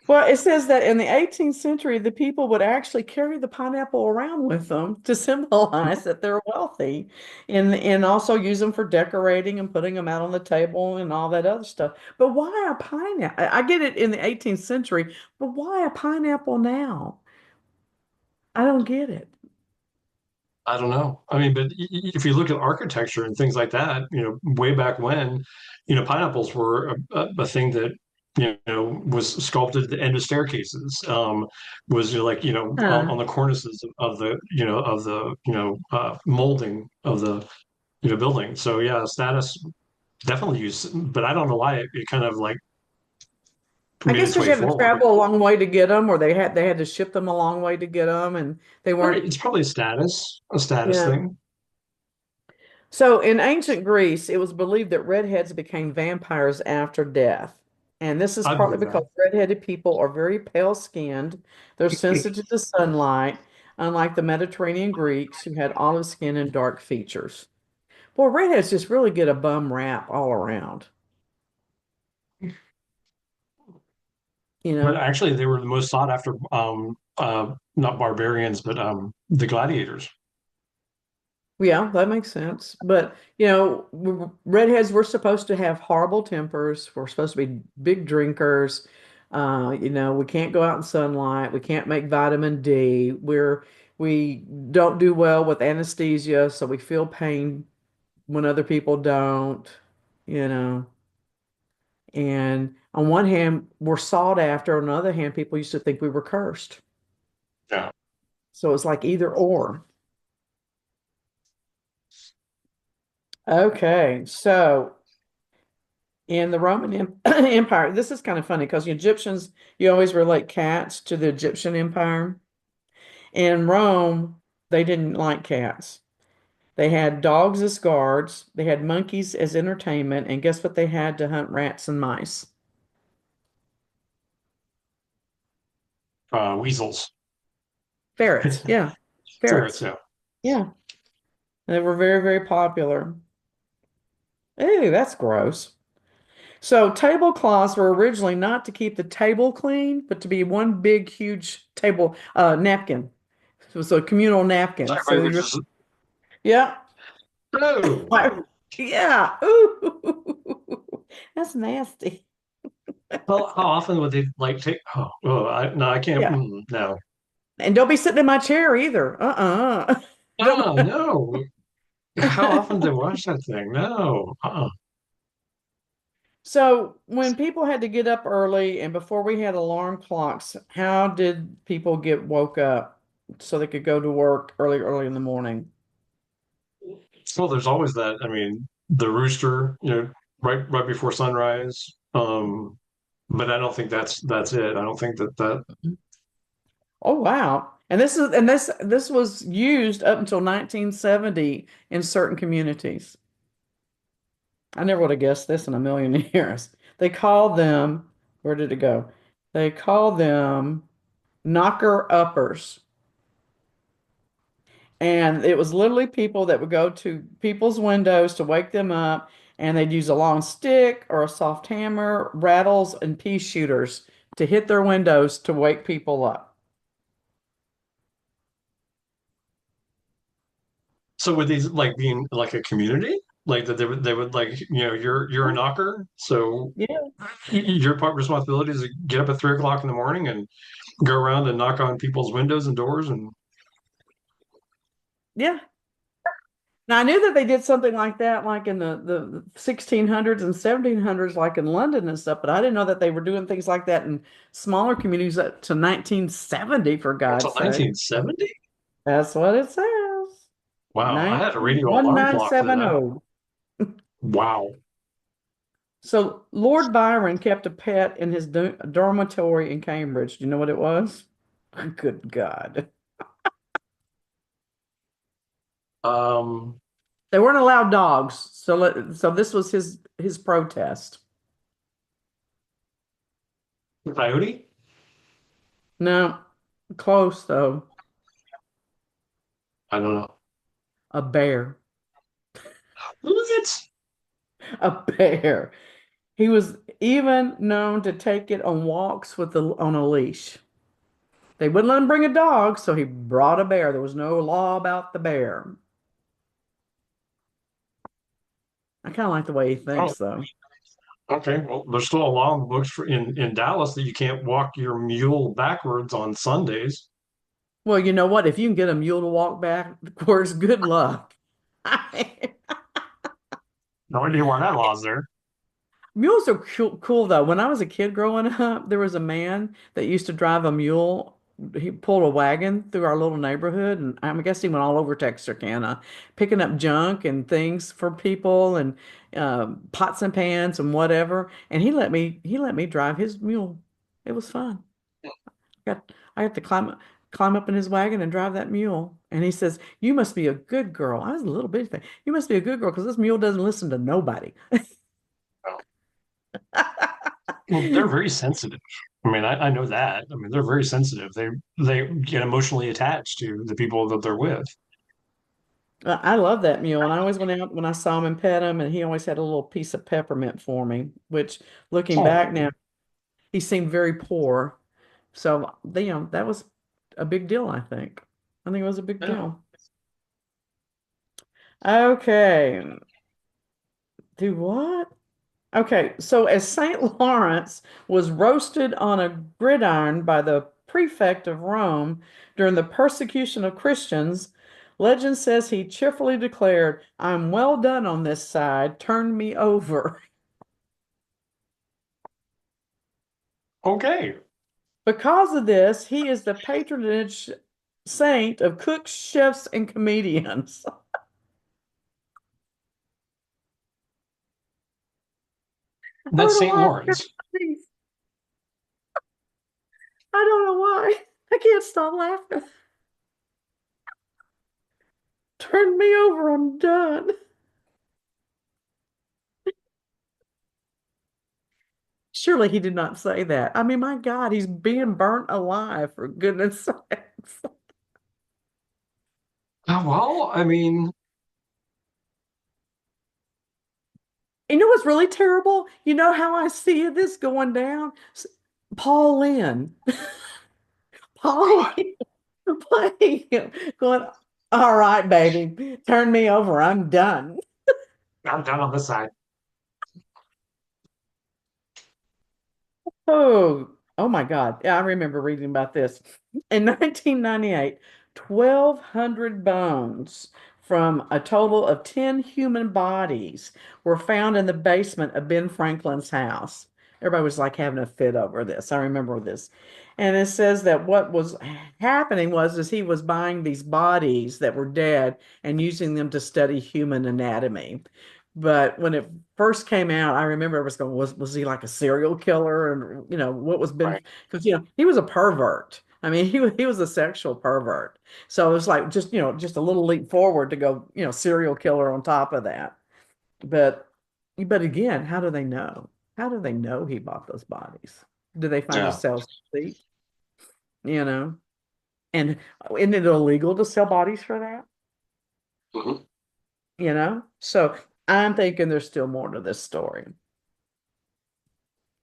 Speaker 1: Well, it says that in the 18th century, the people would actually carry the pineapple around with them to symbolize that they're wealthy and also use them for decorating and putting them out on the table and all that other stuff. But why a pineapple? I get it in the 18th century, but why a pineapple now? I don't get it.
Speaker 2: I don't know. I mean, but if you look at architecture and things like that, way back when, pineapples were a thing that, was sculpted at the end of staircases, was on
Speaker 1: Huh.
Speaker 2: the cornices of the, molding of the, building. So yeah, status definitely used, but I don't know why it kind of like
Speaker 1: I
Speaker 2: made
Speaker 1: guess
Speaker 2: its
Speaker 1: because
Speaker 2: way
Speaker 1: you had to
Speaker 2: forward.
Speaker 1: travel a long way to get them, or they had to ship them a long way to get them, and they
Speaker 2: Right.
Speaker 1: weren't.
Speaker 2: It's probably a status
Speaker 1: Yeah.
Speaker 2: thing.
Speaker 1: So in ancient Greece, it was believed that redheads became vampires after death. And this is
Speaker 2: I
Speaker 1: partly
Speaker 2: believe
Speaker 1: because
Speaker 2: that.
Speaker 1: redheaded people are very pale skinned. They're sensitive to sunlight, unlike the Mediterranean Greeks who had olive skin and dark features. Boy, redheads just really get a bum rap all around, you
Speaker 2: But
Speaker 1: know?
Speaker 2: actually, they were the most sought after, not barbarians, but the gladiators.
Speaker 1: Yeah, that makes sense. But, redheads were supposed to have horrible tempers. We're supposed to be big drinkers. We can't go out in sunlight. We can't make vitamin D. We don't do well with anesthesia, so we feel pain when other people don't, you know. And on one hand, we're sought after. On the other hand, people used to think we were cursed.
Speaker 2: Yeah.
Speaker 1: So it's like either or. Okay, so in the Roman Empire, this is kind of funny because the Egyptians, you always relate cats to the Egyptian Empire. In Rome, they didn't like cats. They had dogs as guards, they had monkeys as entertainment, and guess what they had to hunt rats and mice?
Speaker 2: Weasels.
Speaker 1: Ferrets. Yeah,
Speaker 2: Ferrets,
Speaker 1: ferrets.
Speaker 2: yeah.
Speaker 1: Yeah, they were very, very popular. Ew, that's gross. So tablecloths were originally not to keep the table clean, but to be one big, huge table napkin. It was a communal
Speaker 2: So
Speaker 1: napkin. So
Speaker 2: everybody would
Speaker 1: you're,
Speaker 2: just,
Speaker 1: yeah,
Speaker 2: oh,
Speaker 1: yeah. Ooh, that's nasty.
Speaker 2: how often would they like take, no, I can't,
Speaker 1: Yeah.
Speaker 2: no.
Speaker 1: And don't be sitting in my chair either. Don't.
Speaker 2: Oh, no. How often do they wash that thing? No.
Speaker 1: So when people had to get up early and before we had alarm clocks, how did people get woke up so they could go to work early, early in the morning?
Speaker 2: Well, there's always that. I mean, the rooster, right before sunrise. But I don't think that's it. I don't think that.
Speaker 1: Oh wow. And this was used up until 1970 in certain communities. I never would have guessed this in a million years. They called them, where did it go? They called them knocker uppers. And it was literally people that would go to people's windows to wake them up, and they'd use a long stick or a soft hammer, rattles, and pea shooters to hit their windows to wake people up.
Speaker 2: So would these like being like a community? Like that they would like, you're a knocker. So
Speaker 1: Yeah,
Speaker 2: your part responsibility is to get up at 3 o'clock in the morning and go around and knock on people's windows and doors and
Speaker 1: yeah. Now I knew that they did something like that, like in the 1600s and 1700s, like in London and stuff, but I didn't know that they were doing things like that in smaller communities up to 1970, for
Speaker 2: until
Speaker 1: God's sake.
Speaker 2: 1970?
Speaker 1: That's what it says.
Speaker 2: Wow, I had a radio alarm clock for that.
Speaker 1: 1970.
Speaker 2: Wow.
Speaker 1: So Lord Byron kept a pet in his dormitory in Cambridge. Do you know what it was? Good God.
Speaker 2: Um,
Speaker 1: They weren't allowed dogs. So this was his protest.
Speaker 2: Coyote?
Speaker 1: No, close though.
Speaker 2: I don't know.
Speaker 1: A bear.
Speaker 2: What?
Speaker 1: A bear. He was even known to take it on walks on a leash. They wouldn't let him bring a dog, so he brought a bear. There was no law about the bear. I kind of like the way he
Speaker 2: Oh,
Speaker 1: thinks, though.
Speaker 2: okay. Well, there's still a law in the books in Dallas that you can't walk your mule backwards on Sundays.
Speaker 1: Well, you know what? If you can get a mule to walk backwards, good luck.
Speaker 2: No idea why that law's there.
Speaker 1: Mules are cool, though. When I was a kid growing up, there was a man that used to drive a mule. He pulled a wagon through our little neighborhood, and I guess he went all over Texarkana, picking up junk and things for people, and pots and pans and whatever. And he let me drive his mule. It was fun. I got to climb up in his wagon and drive that mule. And he says, "You must be a good girl." I was a little bitty thing. "You must be a good girl because this mule doesn't listen to nobody."
Speaker 2: Well, they're very sensitive. I mean, I know that. I mean, they're very sensitive. They get emotionally attached to the people that they're with.
Speaker 1: I love that mule, and I always went out when I saw him and pet him, and he always had a little piece of peppermint for me, which looking back
Speaker 2: Oh,
Speaker 1: now, he seemed very poor. So, that was a big deal, I think. I think it was a big
Speaker 2: yeah.
Speaker 1: deal. Okay. Do what? Okay, so as Saint Lawrence was roasted on a gridiron by the prefect of Rome during the persecution of Christians, legend says he cheerfully declared, "I'm well done on this side, turn me over."
Speaker 2: Okay.
Speaker 1: Because of this, he is the patronage saint of cooks, chefs, and comedians. I
Speaker 2: That's
Speaker 1: don't know
Speaker 2: St.
Speaker 1: why.
Speaker 2: Lawrence.
Speaker 1: I don't know why. I can't stop laughing. Turn me over, I'm done. Surely he did not say that. I mean, my God, he's being burnt alive for goodness sakes.
Speaker 2: Well, I mean,
Speaker 1: You know what's really terrible? You know how I see this going down? Paul Lynn. Paul Lynn playing him, going, "All right, baby, turn me over. I'm done."
Speaker 2: I'm done on this side.
Speaker 1: Oh my God. Yeah, I remember reading about this. In 1998, 1,200 bones from a total of 10 human bodies were found in the basement of Ben Franklin's house. Everybody was like having a fit over this. I remember this. And it says that what was happening was is he was buying these bodies that were dead and using them to study human anatomy. But when it first came out, I remember it was going, was he like a serial killer? And what was Ben?
Speaker 2: Right.
Speaker 1: Because he was a pervert. I mean, he was a sexual pervert. So it was like just a little leap forward to go, serial killer on top of that. But but again, how do they know? How do they know he bought those bodies? Do they find a
Speaker 2: Yeah.
Speaker 1: sales receipt? You know, and isn't it illegal to sell bodies for that?
Speaker 2: Mhm.
Speaker 1: So I'm thinking there's still more to this story.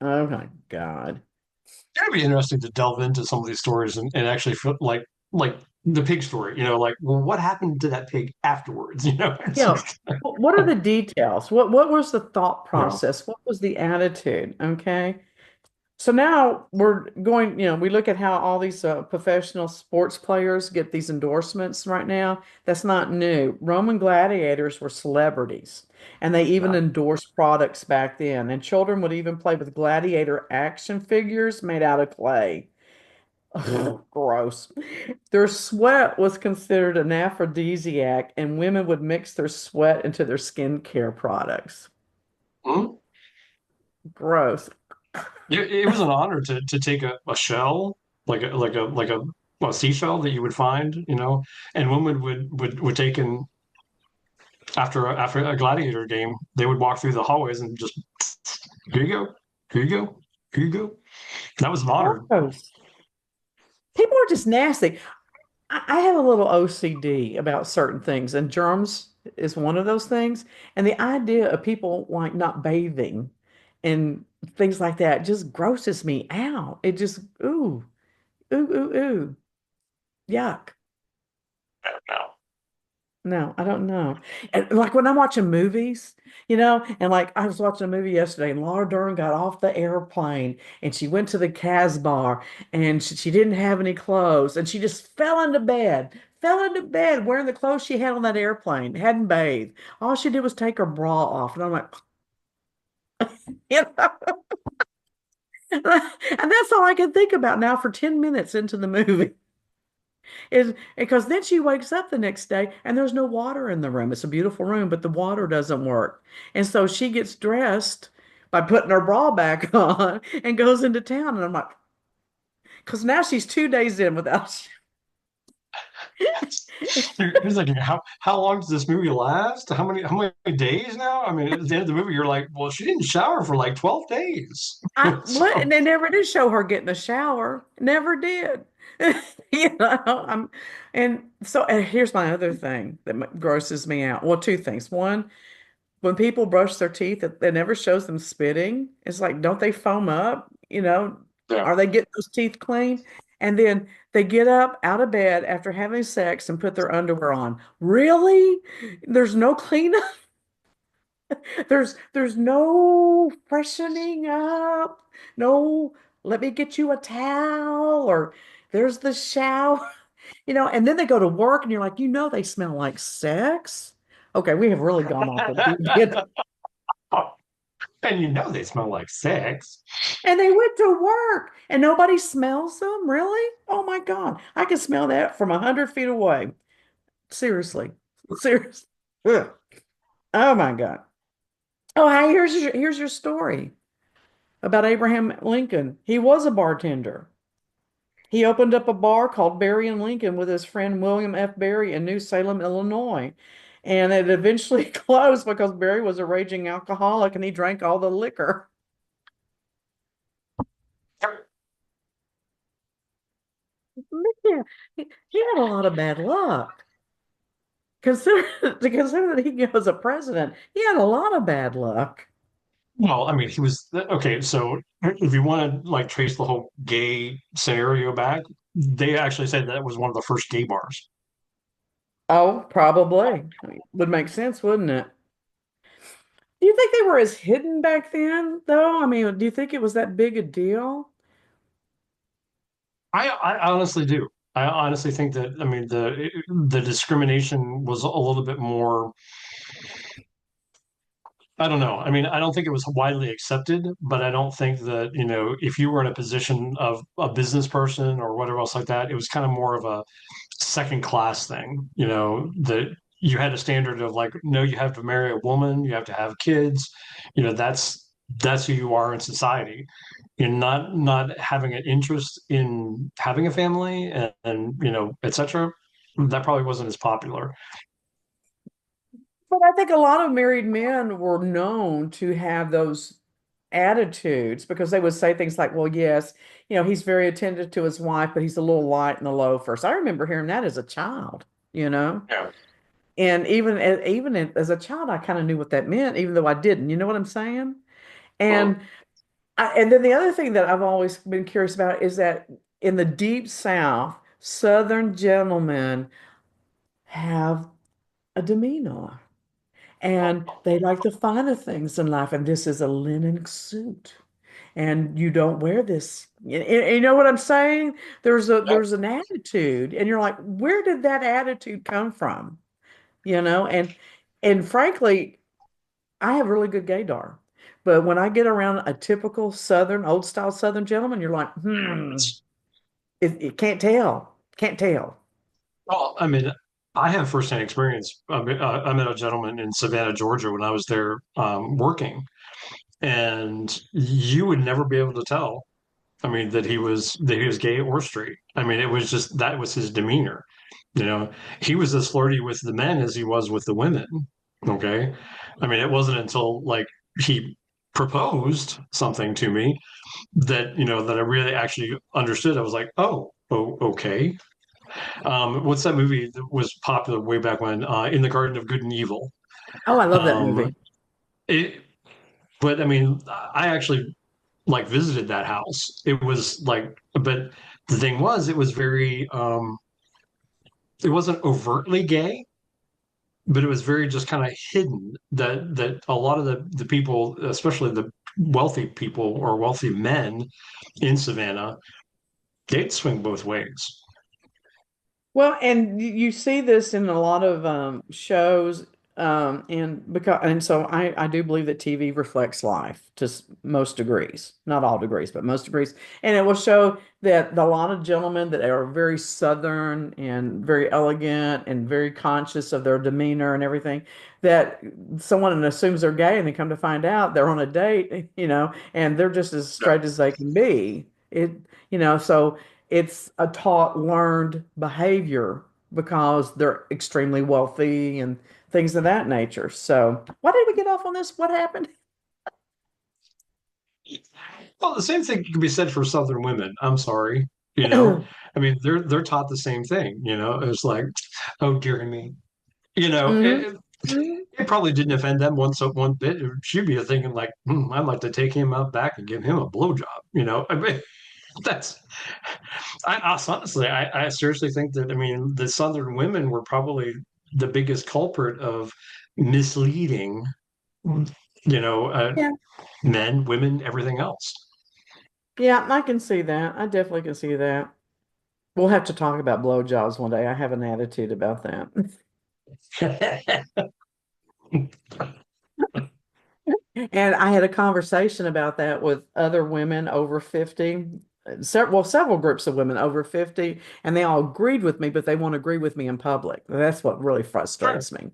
Speaker 1: Oh my God.
Speaker 2: It'd be interesting to delve into some of these stories and actually feel like the pig story, like, well, what happened to that pig afterwards? It's
Speaker 1: Yeah.
Speaker 2: like,
Speaker 1: What are the details? What was the thought
Speaker 2: yeah,
Speaker 1: process? What was the attitude? Okay. So now we're going, we look at how all these professional sports players get these endorsements right now. That's not new. Roman gladiators were celebrities, and they even
Speaker 2: yeah.
Speaker 1: endorsed products back then. And children would even play with gladiator action figures made out of clay. Ugh, gross. Their sweat was considered an aphrodisiac, and women would mix their sweat into their skincare products.
Speaker 2: Hmm?
Speaker 1: Gross.
Speaker 2: It was an honor to take a shell, like a seashell that you would find, and women would take in after a gladiator game, they would walk through the hallways and just here you go, here you go, here you go. That was an honor.
Speaker 1: Gross. People are just nasty. I have a little OCD about certain things, and germs is one of those things. And the idea of people like not bathing and things like that just grosses me out. It just, ooh, yuck.
Speaker 2: No.
Speaker 1: No, I don't know. And like when I'm watching movies, and like I was watching a movie yesterday, and Laura Dern got off the airplane and she went to the Casbah and she didn't have any clothes and she just fell into bed wearing the clothes she had on that airplane, hadn't bathed. All she did was take her bra off. And I'm like, you know, and that's all I can think about now for 10 minutes into the movie. Is because then she wakes up the next day and there's no water in the room. It's a beautiful room, but the water doesn't work. And so she gets dressed by putting her bra back on and goes into town. And I'm like, because now she's 2 days in without.
Speaker 2: He's like, how long does this movie last? How many days now? I mean, at the end of the movie, you're like, well, she didn't shower for like 12 days.
Speaker 1: What?
Speaker 2: So
Speaker 1: And they never did show her getting a shower. Never did. I'm, and so and here's my other thing that grosses me out. Well, two things. One, when people brush their teeth, it never shows them spitting. It's like, don't they foam up?
Speaker 2: yeah.
Speaker 1: Are they getting those teeth clean? And then they get up out of bed after having sex and put their underwear on. Really? There's no cleanup. There's no freshening up. No, let me get you a towel or there's the shower. And then they go to work and you're like, they smell like sex. Okay, we have really gone off the deep end.
Speaker 2: And they smell like sex.
Speaker 1: And they went to work and nobody smells them, really? Oh my God. I can smell that from 100 feet away. Seriously. Seriously. Ugh. Oh my God. Oh, hey, here's your story about Abraham Lincoln. He was a bartender. He opened up a bar called Berry and Lincoln with his friend William F. Berry in New Salem, Illinois. And it eventually closed because Berry was a raging alcoholic and he drank all the liquor. Yeah, he had a lot of bad luck. To consider that he was a president, he had a lot of bad luck.
Speaker 2: Well, I mean, he was okay. So if you want to like trace the whole gay scenario back, they actually said that was one of the first gay bars.
Speaker 1: Oh, probably. I mean, would make sense, wouldn't it? Do you think they were as hidden back then, though? I mean, do you think it was that big a deal?
Speaker 2: I honestly do. I honestly think that I mean the discrimination was a little bit more. I don't know. I mean, I don't think it was widely accepted, but I don't think that, if you were in a position of a business person or whatever else like that, it was kind of more of a second class thing, that you had a standard of like, no, you have to marry a woman, you have to have kids, that's who you are in society. You're not having an interest in having a family and etc. That probably wasn't as popular.
Speaker 1: But I think a lot of married men were known to have those attitudes because they would say things like, well, yes, he's very attentive to his wife, but he's a little light in the loafers. I remember hearing that as a child, you know?
Speaker 2: Yeah.
Speaker 1: And even as a child, I kind of knew what that meant, even though I didn't. You know what I'm saying?
Speaker 2: Well,
Speaker 1: And and then the other thing that I've always been curious about is that in the deep South, Southern gentlemen have a demeanor and they like the finer things in life. And this is a linen suit. And you don't wear this. You know what I'm saying? There's an attitude, and you're like, where did that attitude come from? And frankly, I have really good gaydar. But when I get around a typical Southern, old style Southern gentleman, you're like, it can't tell. Can't tell.
Speaker 2: well, I mean, I have firsthand experience. I met a gentleman in Savannah, Georgia, when I was there working, and you would never be able to tell. I mean, that he was gay or straight. I mean, it was just that was his demeanor. You know, he was as flirty with the men as he was with the women. Okay. I mean, it wasn't until like he proposed something to me that, that I really actually understood. I was like, oh, okay. What's that movie that was popular way back when? In the Garden of Good and Evil.
Speaker 1: Oh, I love that
Speaker 2: Um,
Speaker 1: movie.
Speaker 2: it, but I mean, I actually like visited that house. It was like, but the thing was, it was very, it wasn't overtly gay, but it was very just kind of hidden that a lot of the people, especially the wealthy people or wealthy men in Savannah, they'd swing both ways.
Speaker 1: Well, and you see this in a lot of shows, and so I do believe that TV reflects life to most degrees, not all degrees, but most degrees, and it will show that a lot of gentlemen that are very Southern and very elegant and very conscious of their demeanor and everything, that someone assumes they're gay and they come to find out they're on a date, and they're just as straight as they can be. So it's a taught, learned behavior because they're extremely wealthy and things of that nature. So, why did we get off on this? What happened?
Speaker 2: Well, the same thing can be said for Southern women. I'm sorry, you know. I mean, they're taught the same thing. It's like, oh dear me,
Speaker 1: Hmm.
Speaker 2: it probably didn't offend them one bit. She'd be thinking like, I'd like to take him out back and give him a blowjob. I mean, that's honestly, I seriously think that, I mean, the Southern women were probably the biggest culprit of misleading, you know, uh,
Speaker 1: Yeah.
Speaker 2: men, women, everything else.
Speaker 1: Yeah, I can see that. I definitely can see that. We'll have to talk about blowjobs one day. I have an attitude about that. And I had a conversation about that with other women over 50, several groups of women over 50, and they all agreed with me, but they won't agree with me in public. That's what really
Speaker 2: Sure.
Speaker 1: frustrates me,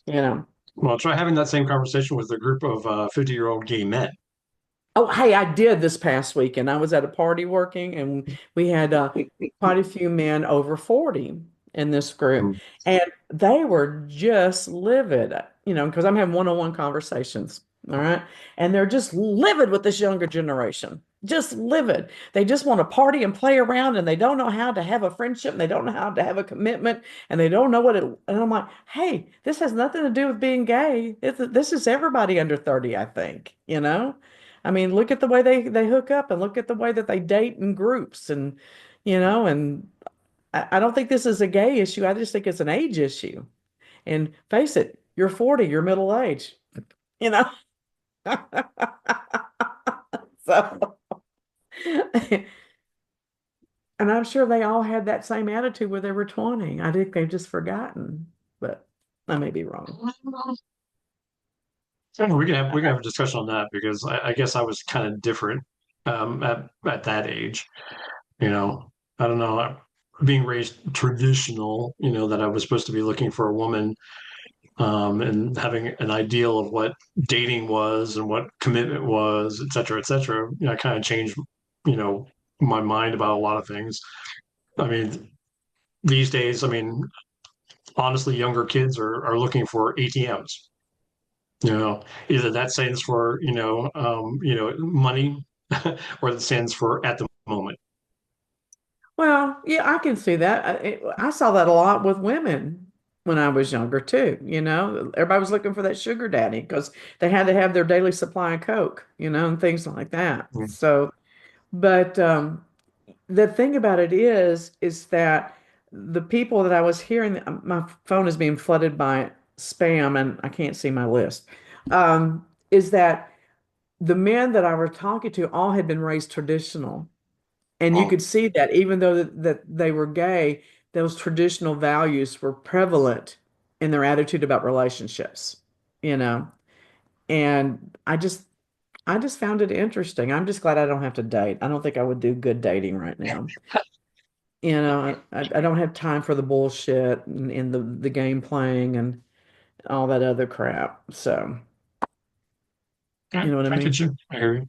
Speaker 1: you know.
Speaker 2: Well, try having that same conversation with a group of 50-year-old gay men.
Speaker 1: Oh, hey, I did this past weekend. I was at a party working, and we had quite a few men over 40 in this group,
Speaker 2: Mm.
Speaker 1: and they were just livid, because I'm having one-on-one conversations. All right. And they're just livid with this younger generation, just livid. They just want to party and play around, and they don't know how to have a friendship, and they don't know how to have a commitment, and they don't know what it. And I'm like, hey, this has nothing to do with being gay. This is everybody under 30, I think, I mean, look at the way they hook up and look at the way that they date in groups and I don't think this is a gay issue. I just think it's an age issue. And face it, you're 40, you're middle age, you know. So and I'm sure they all had that same attitude when they were 20. I think they've just forgotten, but I may be wrong.
Speaker 2: And we can have a discussion on that because I guess I was kind of different at that age. You know, I don't know, being raised traditional. That I was supposed to be looking for a woman, and having an ideal of what dating was and what commitment was, et cetera, et cetera. I kind of changed, you know, my mind about a lot of things. I mean, these days, I mean, honestly, younger kids are looking for ATMs. Either that stands for money, or that stands for at the moment.
Speaker 1: Well, yeah, I can see that. I saw that a lot with women when I was younger too. Everybody was looking for that sugar daddy because they had to have their daily supply of Coke, and things like that.
Speaker 2: Mm.
Speaker 1: So, but the thing about it is that the people that I was hearing, my phone is being flooded by spam and I can't see my list. Is that the men that I were talking to all had been raised traditional. And you
Speaker 2: Oh,
Speaker 1: could see that even though that they were gay, those traditional values were prevalent in their attitude about relationships, you know. And I just found it interesting. I'm just glad I don't have to date. I don't think I would do good dating right now. I don't have time for the bullshit and the game playing and all that other crap. So
Speaker 2: Okay,
Speaker 1: You know what I
Speaker 2: I get
Speaker 1: mean?
Speaker 2: you. I hear you.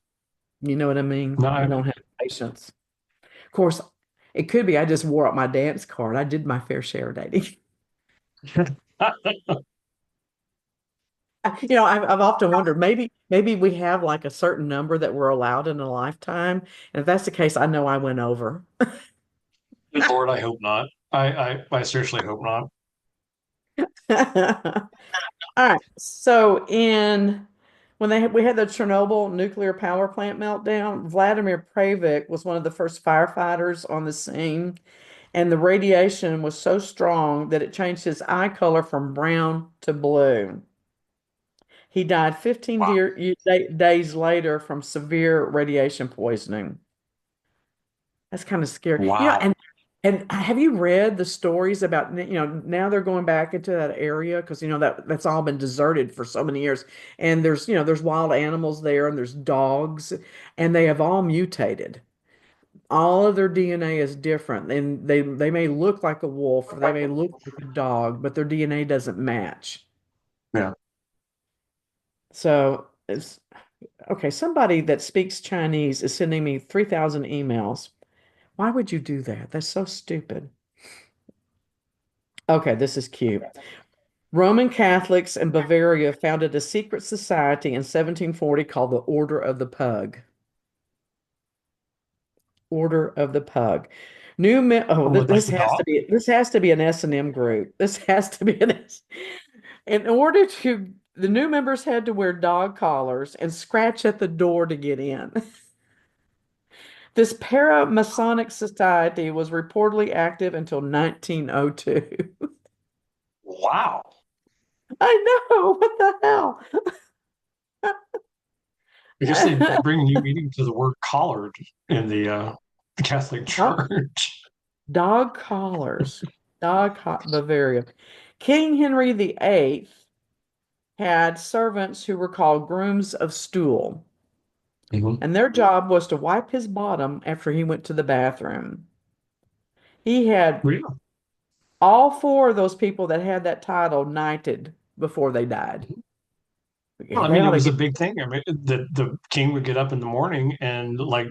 Speaker 1: You know what I mean?
Speaker 2: No,
Speaker 1: I don't have patience. Of course, it could be I just wore out my dance card. I did my fair share of dating. I've often wondered maybe we have like a certain number that we're allowed in a lifetime. And if that's the case, I know I went over.
Speaker 2: Lord, I hope not. I seriously hope not.
Speaker 1: All right. So when we had the Chernobyl nuclear power plant meltdown, Vladimir Pravik was one of the first firefighters on the scene, and the radiation was so strong that it changed his eye color from brown to blue. He died 15
Speaker 2: Wow.
Speaker 1: days later from severe radiation poisoning. That's kind of scary.
Speaker 2: Wow.
Speaker 1: And have you read the stories about, now they're going back into that area because, that's all been deserted for so many years. And there's wild animals there and there's dogs and they have all mutated. All of their DNA is different and they may look like a wolf or they may look like a dog, but their DNA doesn't match.
Speaker 2: Yeah.
Speaker 1: So it's okay. Somebody that speaks Chinese is sending me 3,000 emails. Why would you do that? That's so stupid. Okay, this is cute. Roman Catholics in Bavaria founded a secret society in 1740 called the Order of the Pug. Order of the Pug.
Speaker 2: Like
Speaker 1: This
Speaker 2: the
Speaker 1: has
Speaker 2: dog?
Speaker 1: to be an S&M group. This has to be an S. In order to the new members had to wear dog collars and scratch at the door to get in. This para-Masonic society was reportedly active until 1902.
Speaker 2: Wow.
Speaker 1: I know, what the hell?
Speaker 2: I guess they bring new meaning to the word collared in the Catholic
Speaker 1: Dog,
Speaker 2: Church.
Speaker 1: dog collars. Bavaria. King Henry VIII had servants who were called grooms of stool,
Speaker 2: Mhm.
Speaker 1: and their job was to wipe his bottom after he went to the bathroom. He had
Speaker 2: Yeah.
Speaker 1: all four of those people that had that title knighted before they died.
Speaker 2: Well, I
Speaker 1: They
Speaker 2: mean, it
Speaker 1: ought to
Speaker 2: was a
Speaker 1: get
Speaker 2: big thing. I mean, the king would get up in the morning and like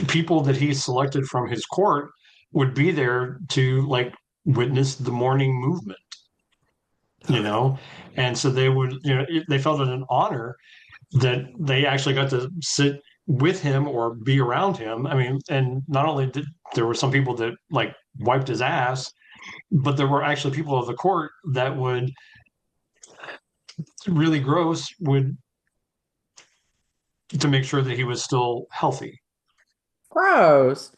Speaker 2: people that he selected from his court would be there to like witness the morning movement, you know? And so they would, they felt it an honor that they actually got to sit with him or be around him. I mean, and not only did there were some people that like wiped his ass, but there were actually people of the court that would really gross would to make sure that he was still healthy.
Speaker 1: gross.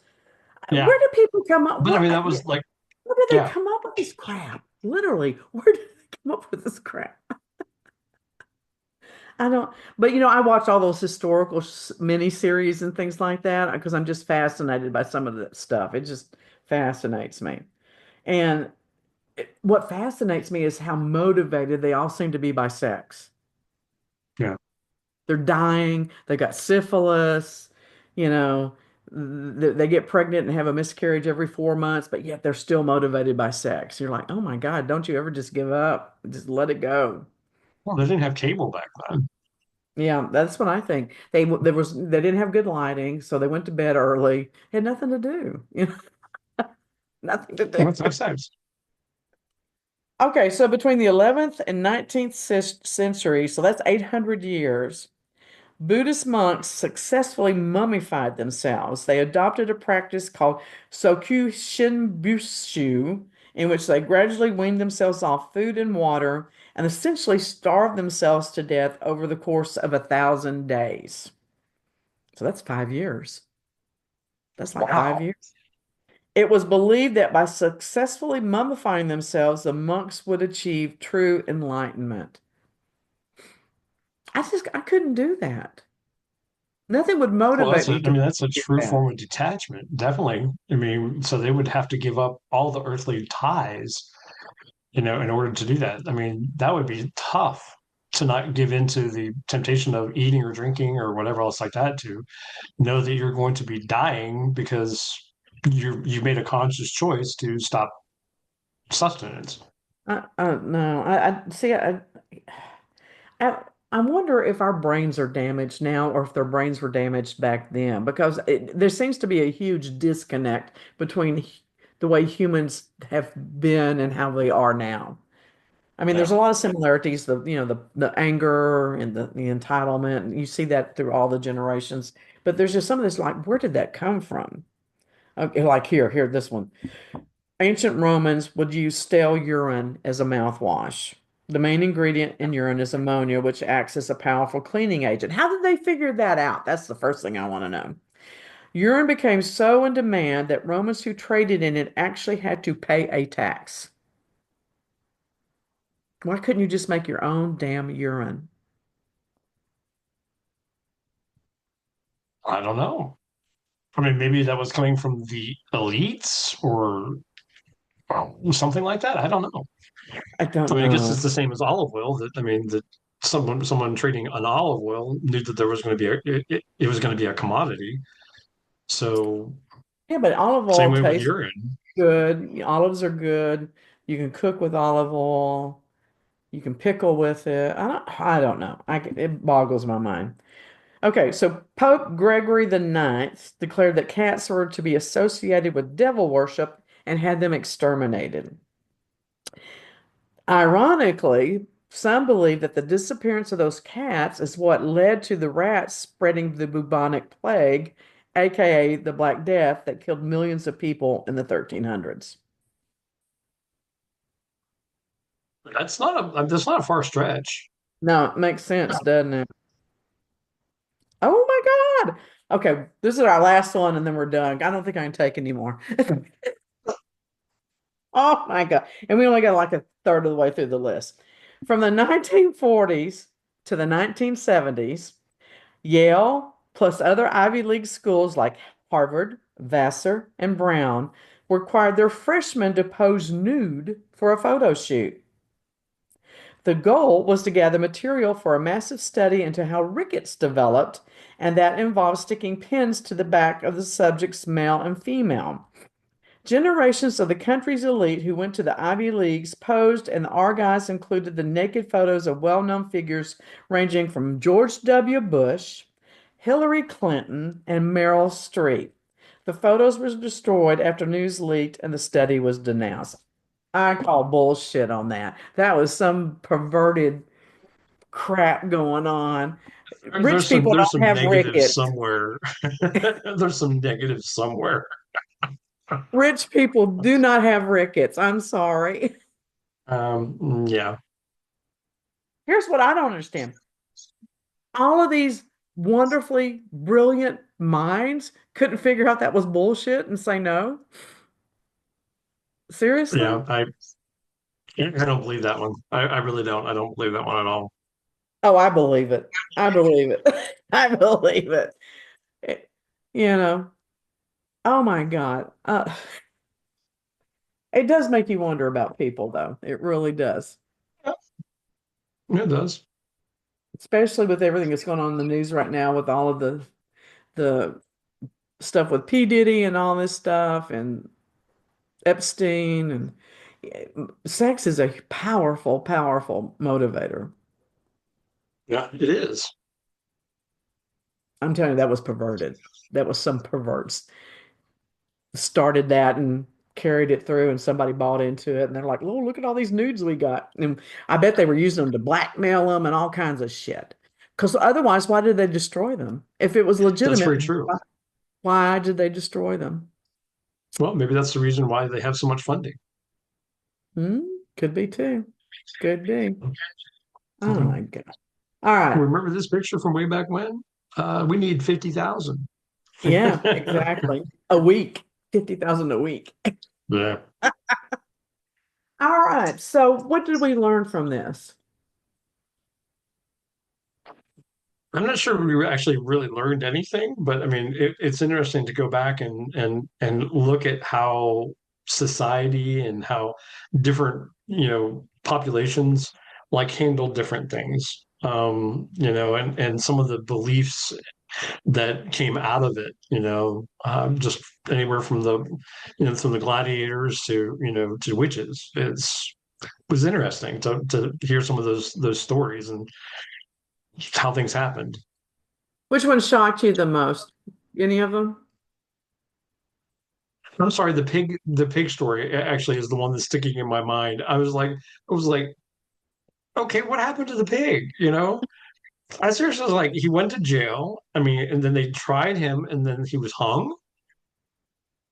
Speaker 2: Yeah.
Speaker 1: Where do people come up?
Speaker 2: But I mean, that was like,
Speaker 1: Where did they
Speaker 2: yeah.
Speaker 1: come up with this crap? Literally, where did they come up with this crap? I don't, but I watch all those historical miniseries and things like that because I'm just fascinated by some of that stuff. It just fascinates me. And what fascinates me is how motivated they all seem to be by sex.
Speaker 2: Yeah.
Speaker 1: They're dying, they got syphilis, you know, they get pregnant and have a miscarriage every 4 months, but yet they're still motivated by sex. You're like, oh my God, don't you ever just give up? Just let it go.
Speaker 2: Well, they didn't have cable back then.
Speaker 1: Yeah, that's what I think. They didn't have good lighting, so they went to bed early. Had nothing to do, nothing to do.
Speaker 2: Let's have sex.
Speaker 1: Okay, so between the 11th and 19th century, so that's 800 years, Buddhist monks successfully mummified themselves. They adopted a practice called Sokyu Shinbushu, in which they gradually weaned themselves off food and water and essentially starved themselves to death over the course of 1,000 days. So that's 5 years. That's like five
Speaker 2: Wow.
Speaker 1: years. It was believed that by successfully mummifying themselves, the monks would achieve true enlightenment. I couldn't do that. Nothing would
Speaker 2: Well,
Speaker 1: motivate me
Speaker 2: I
Speaker 1: to
Speaker 2: mean, that's a
Speaker 1: do
Speaker 2: true
Speaker 1: that.
Speaker 2: form of detachment, definitely. I mean, so they would have to give up all the earthly ties, in order to do that. I mean, that would be tough to not give in to the temptation of eating or drinking or whatever else like that, to know that you're going to be dying because you made a conscious choice to stop sustenance.
Speaker 1: No, I see. I I wonder if our brains are damaged now or if their brains were damaged back then, because there seems to be a huge disconnect between the way humans have been and how they are now. I mean, there's
Speaker 2: Yeah.
Speaker 1: a lot of similarities, the anger and the entitlement, and you see that through all the generations. But there's just some of this like, where did that come from? Okay, like here, this one. Ancient Romans would use stale urine as a mouthwash. The main ingredient in urine is ammonia, which acts as a powerful cleaning agent. How did they figure that out? That's the first thing I want to know. Urine became so in demand that Romans who traded in it actually had to pay a tax. Why couldn't you just make your own damn urine?
Speaker 2: I don't know. I mean, maybe that was coming from the elites or something like that. I don't know.
Speaker 1: I
Speaker 2: I
Speaker 1: don't
Speaker 2: mean, I guess
Speaker 1: know.
Speaker 2: it's the same as olive oil. That I mean, that someone trading an olive oil knew that there was going to be it was going to be a commodity. So
Speaker 1: Yeah, but olive
Speaker 2: same
Speaker 1: oil
Speaker 2: way with
Speaker 1: tastes
Speaker 2: urine.
Speaker 1: good. Olives are good. You can cook with olive oil. You can pickle with it. I don't know. It boggles my mind. Okay, so Pope Gregory the Ninth declared that cats were to be associated with devil worship and had them exterminated. Ironically, some believe that the disappearance of those cats is what led to the rats spreading the bubonic plague, aka the Black Death, that killed millions of people in the 1300s.
Speaker 2: That's not a far stretch.
Speaker 1: No, it makes sense, doesn't it? Oh my God. Okay, this is our last one and then we're done. I don't think I can take anymore. Oh my God. And we only got like a third of the way through the list. From the 1940s to the 1970s, Yale plus other Ivy League schools like Harvard, Vassar, and Brown required their freshmen to pose nude for a photo shoot. The goal was to gather material for a massive study into how rickets developed, and that involved sticking pins to the back of the subjects, male and female. Generations of the country's elite who went to the Ivy Leagues posed, and the archives included the naked photos of well known figures ranging from George W. Bush, Hillary Clinton, and Meryl Streep. The photos were destroyed after news leaked and the study was denounced. I call bullshit on that. That was some perverted crap going on. Rich people
Speaker 2: There's
Speaker 1: don't
Speaker 2: some
Speaker 1: have
Speaker 2: negatives
Speaker 1: rickets.
Speaker 2: somewhere. There's some negatives somewhere.
Speaker 1: Rich people do not have rickets. I'm sorry.
Speaker 2: Yeah.
Speaker 1: Here's what I don't understand. All of these wonderfully brilliant minds couldn't figure out that was bullshit and say no. Seriously?
Speaker 2: Yeah, I don't believe that one. I really don't. I don't believe that one at all.
Speaker 1: Oh, I believe it. I believe it. I believe it. It- You know, oh my God. It does make you wonder about people, though. It really does.
Speaker 2: Yeah, it does.
Speaker 1: Especially with everything that's going on in the news right now with all of the stuff with P. Diddy and all this stuff and Epstein and yeah, sex is a powerful, powerful motivator.
Speaker 2: Yeah, it is.
Speaker 1: I'm telling you, that was perverted. That was some perverts started that and carried it through, and somebody bought into it, and they're like, "Oh, look at all these nudes we got." And I bet they were using them to blackmail them and all kinds of shit. Because otherwise, why did they destroy them? If it was
Speaker 2: That's
Speaker 1: legitimate,
Speaker 2: very true.
Speaker 1: why did they destroy them?
Speaker 2: Well, maybe that's the reason why they have so much funding.
Speaker 1: Hmm? Could be too. Could be. Oh
Speaker 2: Mhm.
Speaker 1: my God. All right.
Speaker 2: Remember this picture from way back when? We need 50,000.
Speaker 1: Yeah, exactly. A week, 50,000 a week.
Speaker 2: Yeah.
Speaker 1: All right. So what did we learn from this?
Speaker 2: I'm not sure we actually really learned anything, but I mean, it's interesting to go back and look at how society and how different, populations like handle different things. And some of the beliefs that came out of it, just anywhere from from the gladiators to, to witches. It was interesting to hear some of those stories. And how things happened.
Speaker 1: Which one shocked you the most? Any of them?
Speaker 2: I'm sorry, the pig story actually is the one that's sticking in my mind. I was like, okay, what happened to the pig? I seriously was like, he went to jail. I mean, and then they tried him, and then he was hung.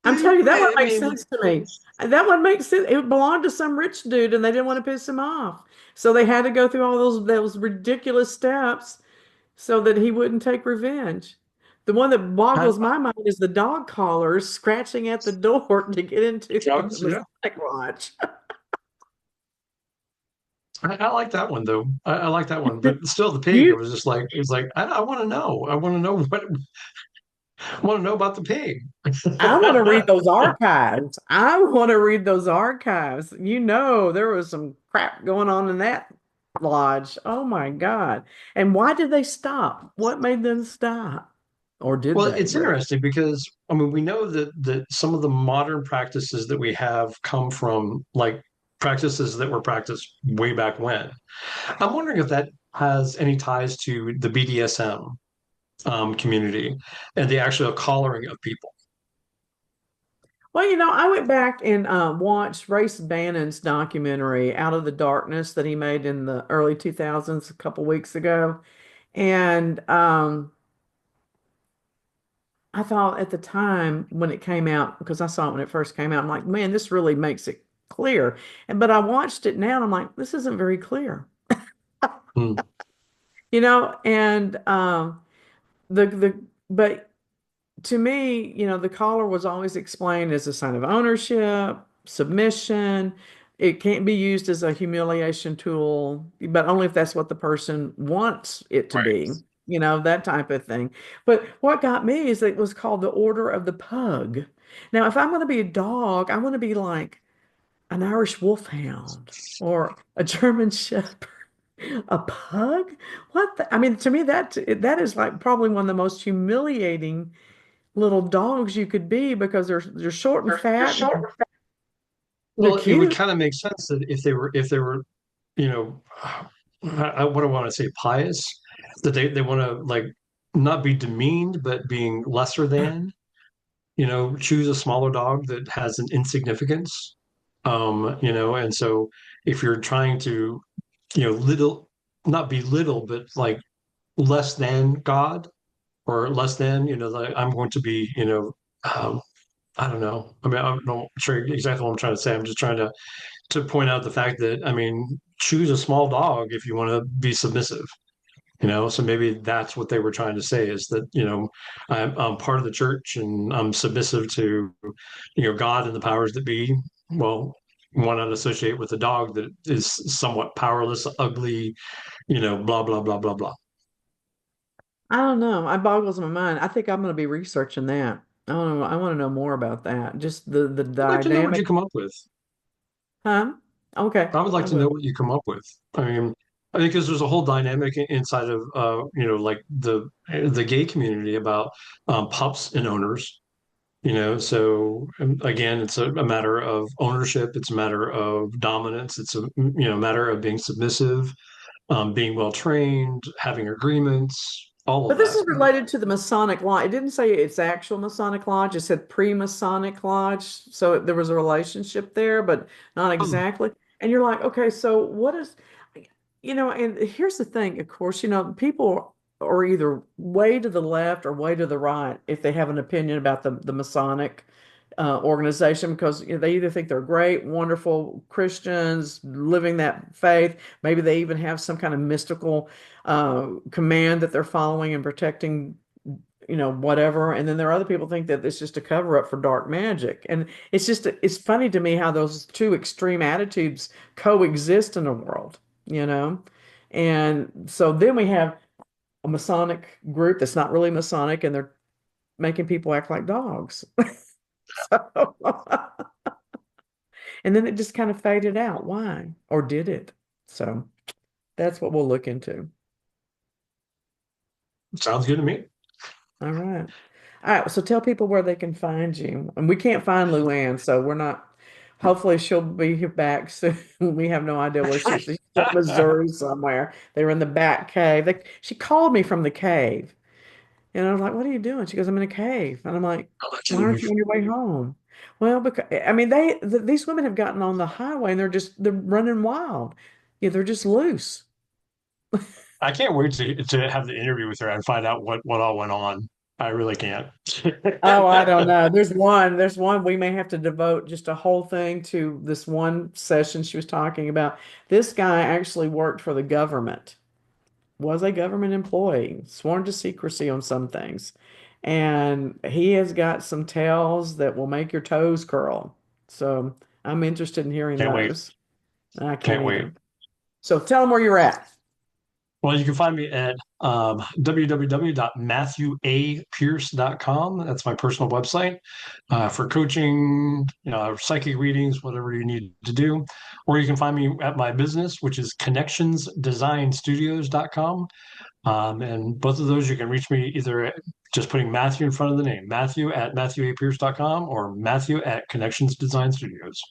Speaker 1: I'm telling you, that one
Speaker 2: I
Speaker 1: makes
Speaker 2: mean,
Speaker 1: sense to me. That one makes sense. It belonged to some rich dude and they didn't want to piss him off. So they had to go through all those ridiculous steps so that he wouldn't take revenge. The one that
Speaker 2: I,
Speaker 1: boggles my mind is the dog collars scratching at the door to get into the
Speaker 2: drugs, yeah,
Speaker 1: Masonic Lodge.
Speaker 2: I like that one though. I like that one, but still, the pig. It
Speaker 1: You
Speaker 2: was just like it was like I want to know. I want to know what. I want to know about the pig.
Speaker 1: I want to read those archives. I want to read those archives. There was some crap going on in that lodge. Oh my God. And why did they stop? What made them stop? Or did
Speaker 2: Well,
Speaker 1: they
Speaker 2: it's
Speaker 1: really?
Speaker 2: interesting because I mean we know that some of the modern practices that we have come from like practices that were practiced way back when. I'm wondering if that has any ties to the BDSM community and the actual collaring of people.
Speaker 1: Well, I went back and watched Race Bannon's documentary Out of the Darkness that he made in the early 2000s a couple weeks ago. And I thought at the time when it came out, because I saw it when it first came out, I'm like, man, this really makes it clear. But I watched it now and I'm like, this isn't very clear.
Speaker 2: Hmm.
Speaker 1: And but to me, the collar was always explained as a sign of ownership, submission. It can't be used as a humiliation tool, but only if that's what the person wants it to
Speaker 2: Right.
Speaker 1: be, that type of thing. But what got me is it was called the Order of the Pug. Now, if I'm going to be a dog, I want to be like an Irish wolfhound or a German shepherd. A pug? I mean, to me, that is like probably one of the most humiliating little dogs you could be because they're short and fat. They're
Speaker 2: Well, it would
Speaker 1: cute.
Speaker 2: kind of make sense that if they were, you know, what do I want to say, pious, that they want to like not be demeaned, but being lesser than, choose a smaller dog that has an insignificance. And so if you're trying to, little, not be little, but like less than God or less than, like I'm going to be, um, I don't know. I mean, I'm not sure exactly what I'm trying to say. I'm just trying to point out the fact that, I mean, choose a small dog if you want to be submissive. So maybe that's what they were trying to say is that, I'm part of the church and I'm submissive to, God and the powers that be. Well, why not associate with a dog that is somewhat powerless, ugly, blah, blah, blah, blah, blah.
Speaker 1: I don't know. It boggles my mind. I think I'm going to be researching that. I don't know. I want to know more about that. Just the
Speaker 2: I'd like to know what
Speaker 1: dynamic,
Speaker 2: you come up with.
Speaker 1: huh? Okay,
Speaker 2: I would like
Speaker 1: I
Speaker 2: to know
Speaker 1: will.
Speaker 2: what you come up with. I mean, I think because there's a whole dynamic inside of like the gay community about pups and owners. So again, it's a matter of ownership. It's a matter of dominance. It's a matter of being submissive, being well trained, having agreements, all
Speaker 1: But
Speaker 2: of
Speaker 1: this
Speaker 2: that.
Speaker 1: is related to the Masonic Lodge. It didn't say it's actual Masonic Lodge. It said pre-Masonic Lodge. So there was a relationship there, but not
Speaker 2: Hmm.
Speaker 1: exactly. And you're like, okay, so what is, and here's the thing, of course, people are either way to the left or way to the right if they have an opinion about the Masonic organization because they either think they're great, wonderful Christians living that faith. Maybe they even have some kind of mystical command that they're following and protecting, whatever. And then there are other people think that it's just a cover up for dark magic. And it's funny to me how those two extreme attitudes coexist in a world, you know? And so then we have a Masonic group that's not really Masonic and they're making people act like dogs. So, and then it just kind of faded out. Why? Or did it? So that's what we'll look into.
Speaker 2: Sounds good to me.
Speaker 1: All right. All right. So tell people where they can find you. And we can't find Luann, so hopefully she'll be here back soon. We have no idea where she's in Missouri somewhere. They were in the back cave. She called me from the cave. And I was like, what are you doing? She goes, I'm in a cave. And I'm like, why aren't you on your way home? Well, because I mean, these women have gotten on the highway and they're running wild. Yeah, they're just loose.
Speaker 2: I can't wait to have the interview with her and find out what all went on. I really can't.
Speaker 1: Oh, I don't know. There's one we may have to devote just a whole thing to this one session she was talking about. This guy actually worked for the government, was a government employee, sworn to secrecy on some things. And he has got some tales that will make your toes curl. So I'm interested in hearing
Speaker 2: Can't wait.
Speaker 1: those. I can't
Speaker 2: Can't wait.
Speaker 1: either. So tell them where you're at.
Speaker 2: Well, you can find me at www.matthewapierce.com. That's my personal website for coaching, psychic readings, whatever you need to do. Or you can find me at my business, which is connectionsdesignstudios.com. And both of those, you can reach me either just putting Matthew in front of the name, Matthew at matthewapierce.com or Matthew at Connections Design Studios.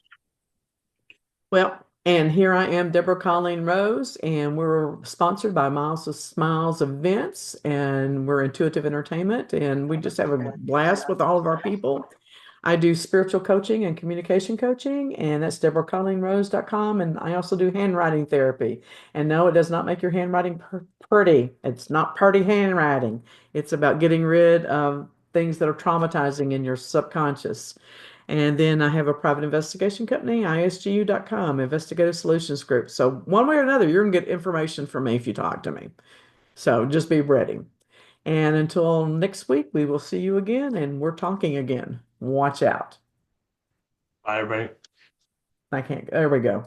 Speaker 1: Well, and here I am, Deborah Colleen Rose, and we're sponsored by Miles of Smiles Events, and we're Intuitive Entertainment, and we just have a blast with all of our people. I do spiritual coaching and communication coaching, and that's DeborahColleenRose.com. And I also do handwriting therapy. And no, it does not make your handwriting pretty. It's not pretty handwriting. It's about getting rid of things that are traumatizing in your subconscious. And then I have a private investigation company, isgu.com, Investigative Solutions Group. So one way or another, you're going to get information from me if you talk to me. So just be ready. And until next week, we will see you again and we're talking again. Watch out.
Speaker 2: Bye, everybody.
Speaker 1: I can't. There we go.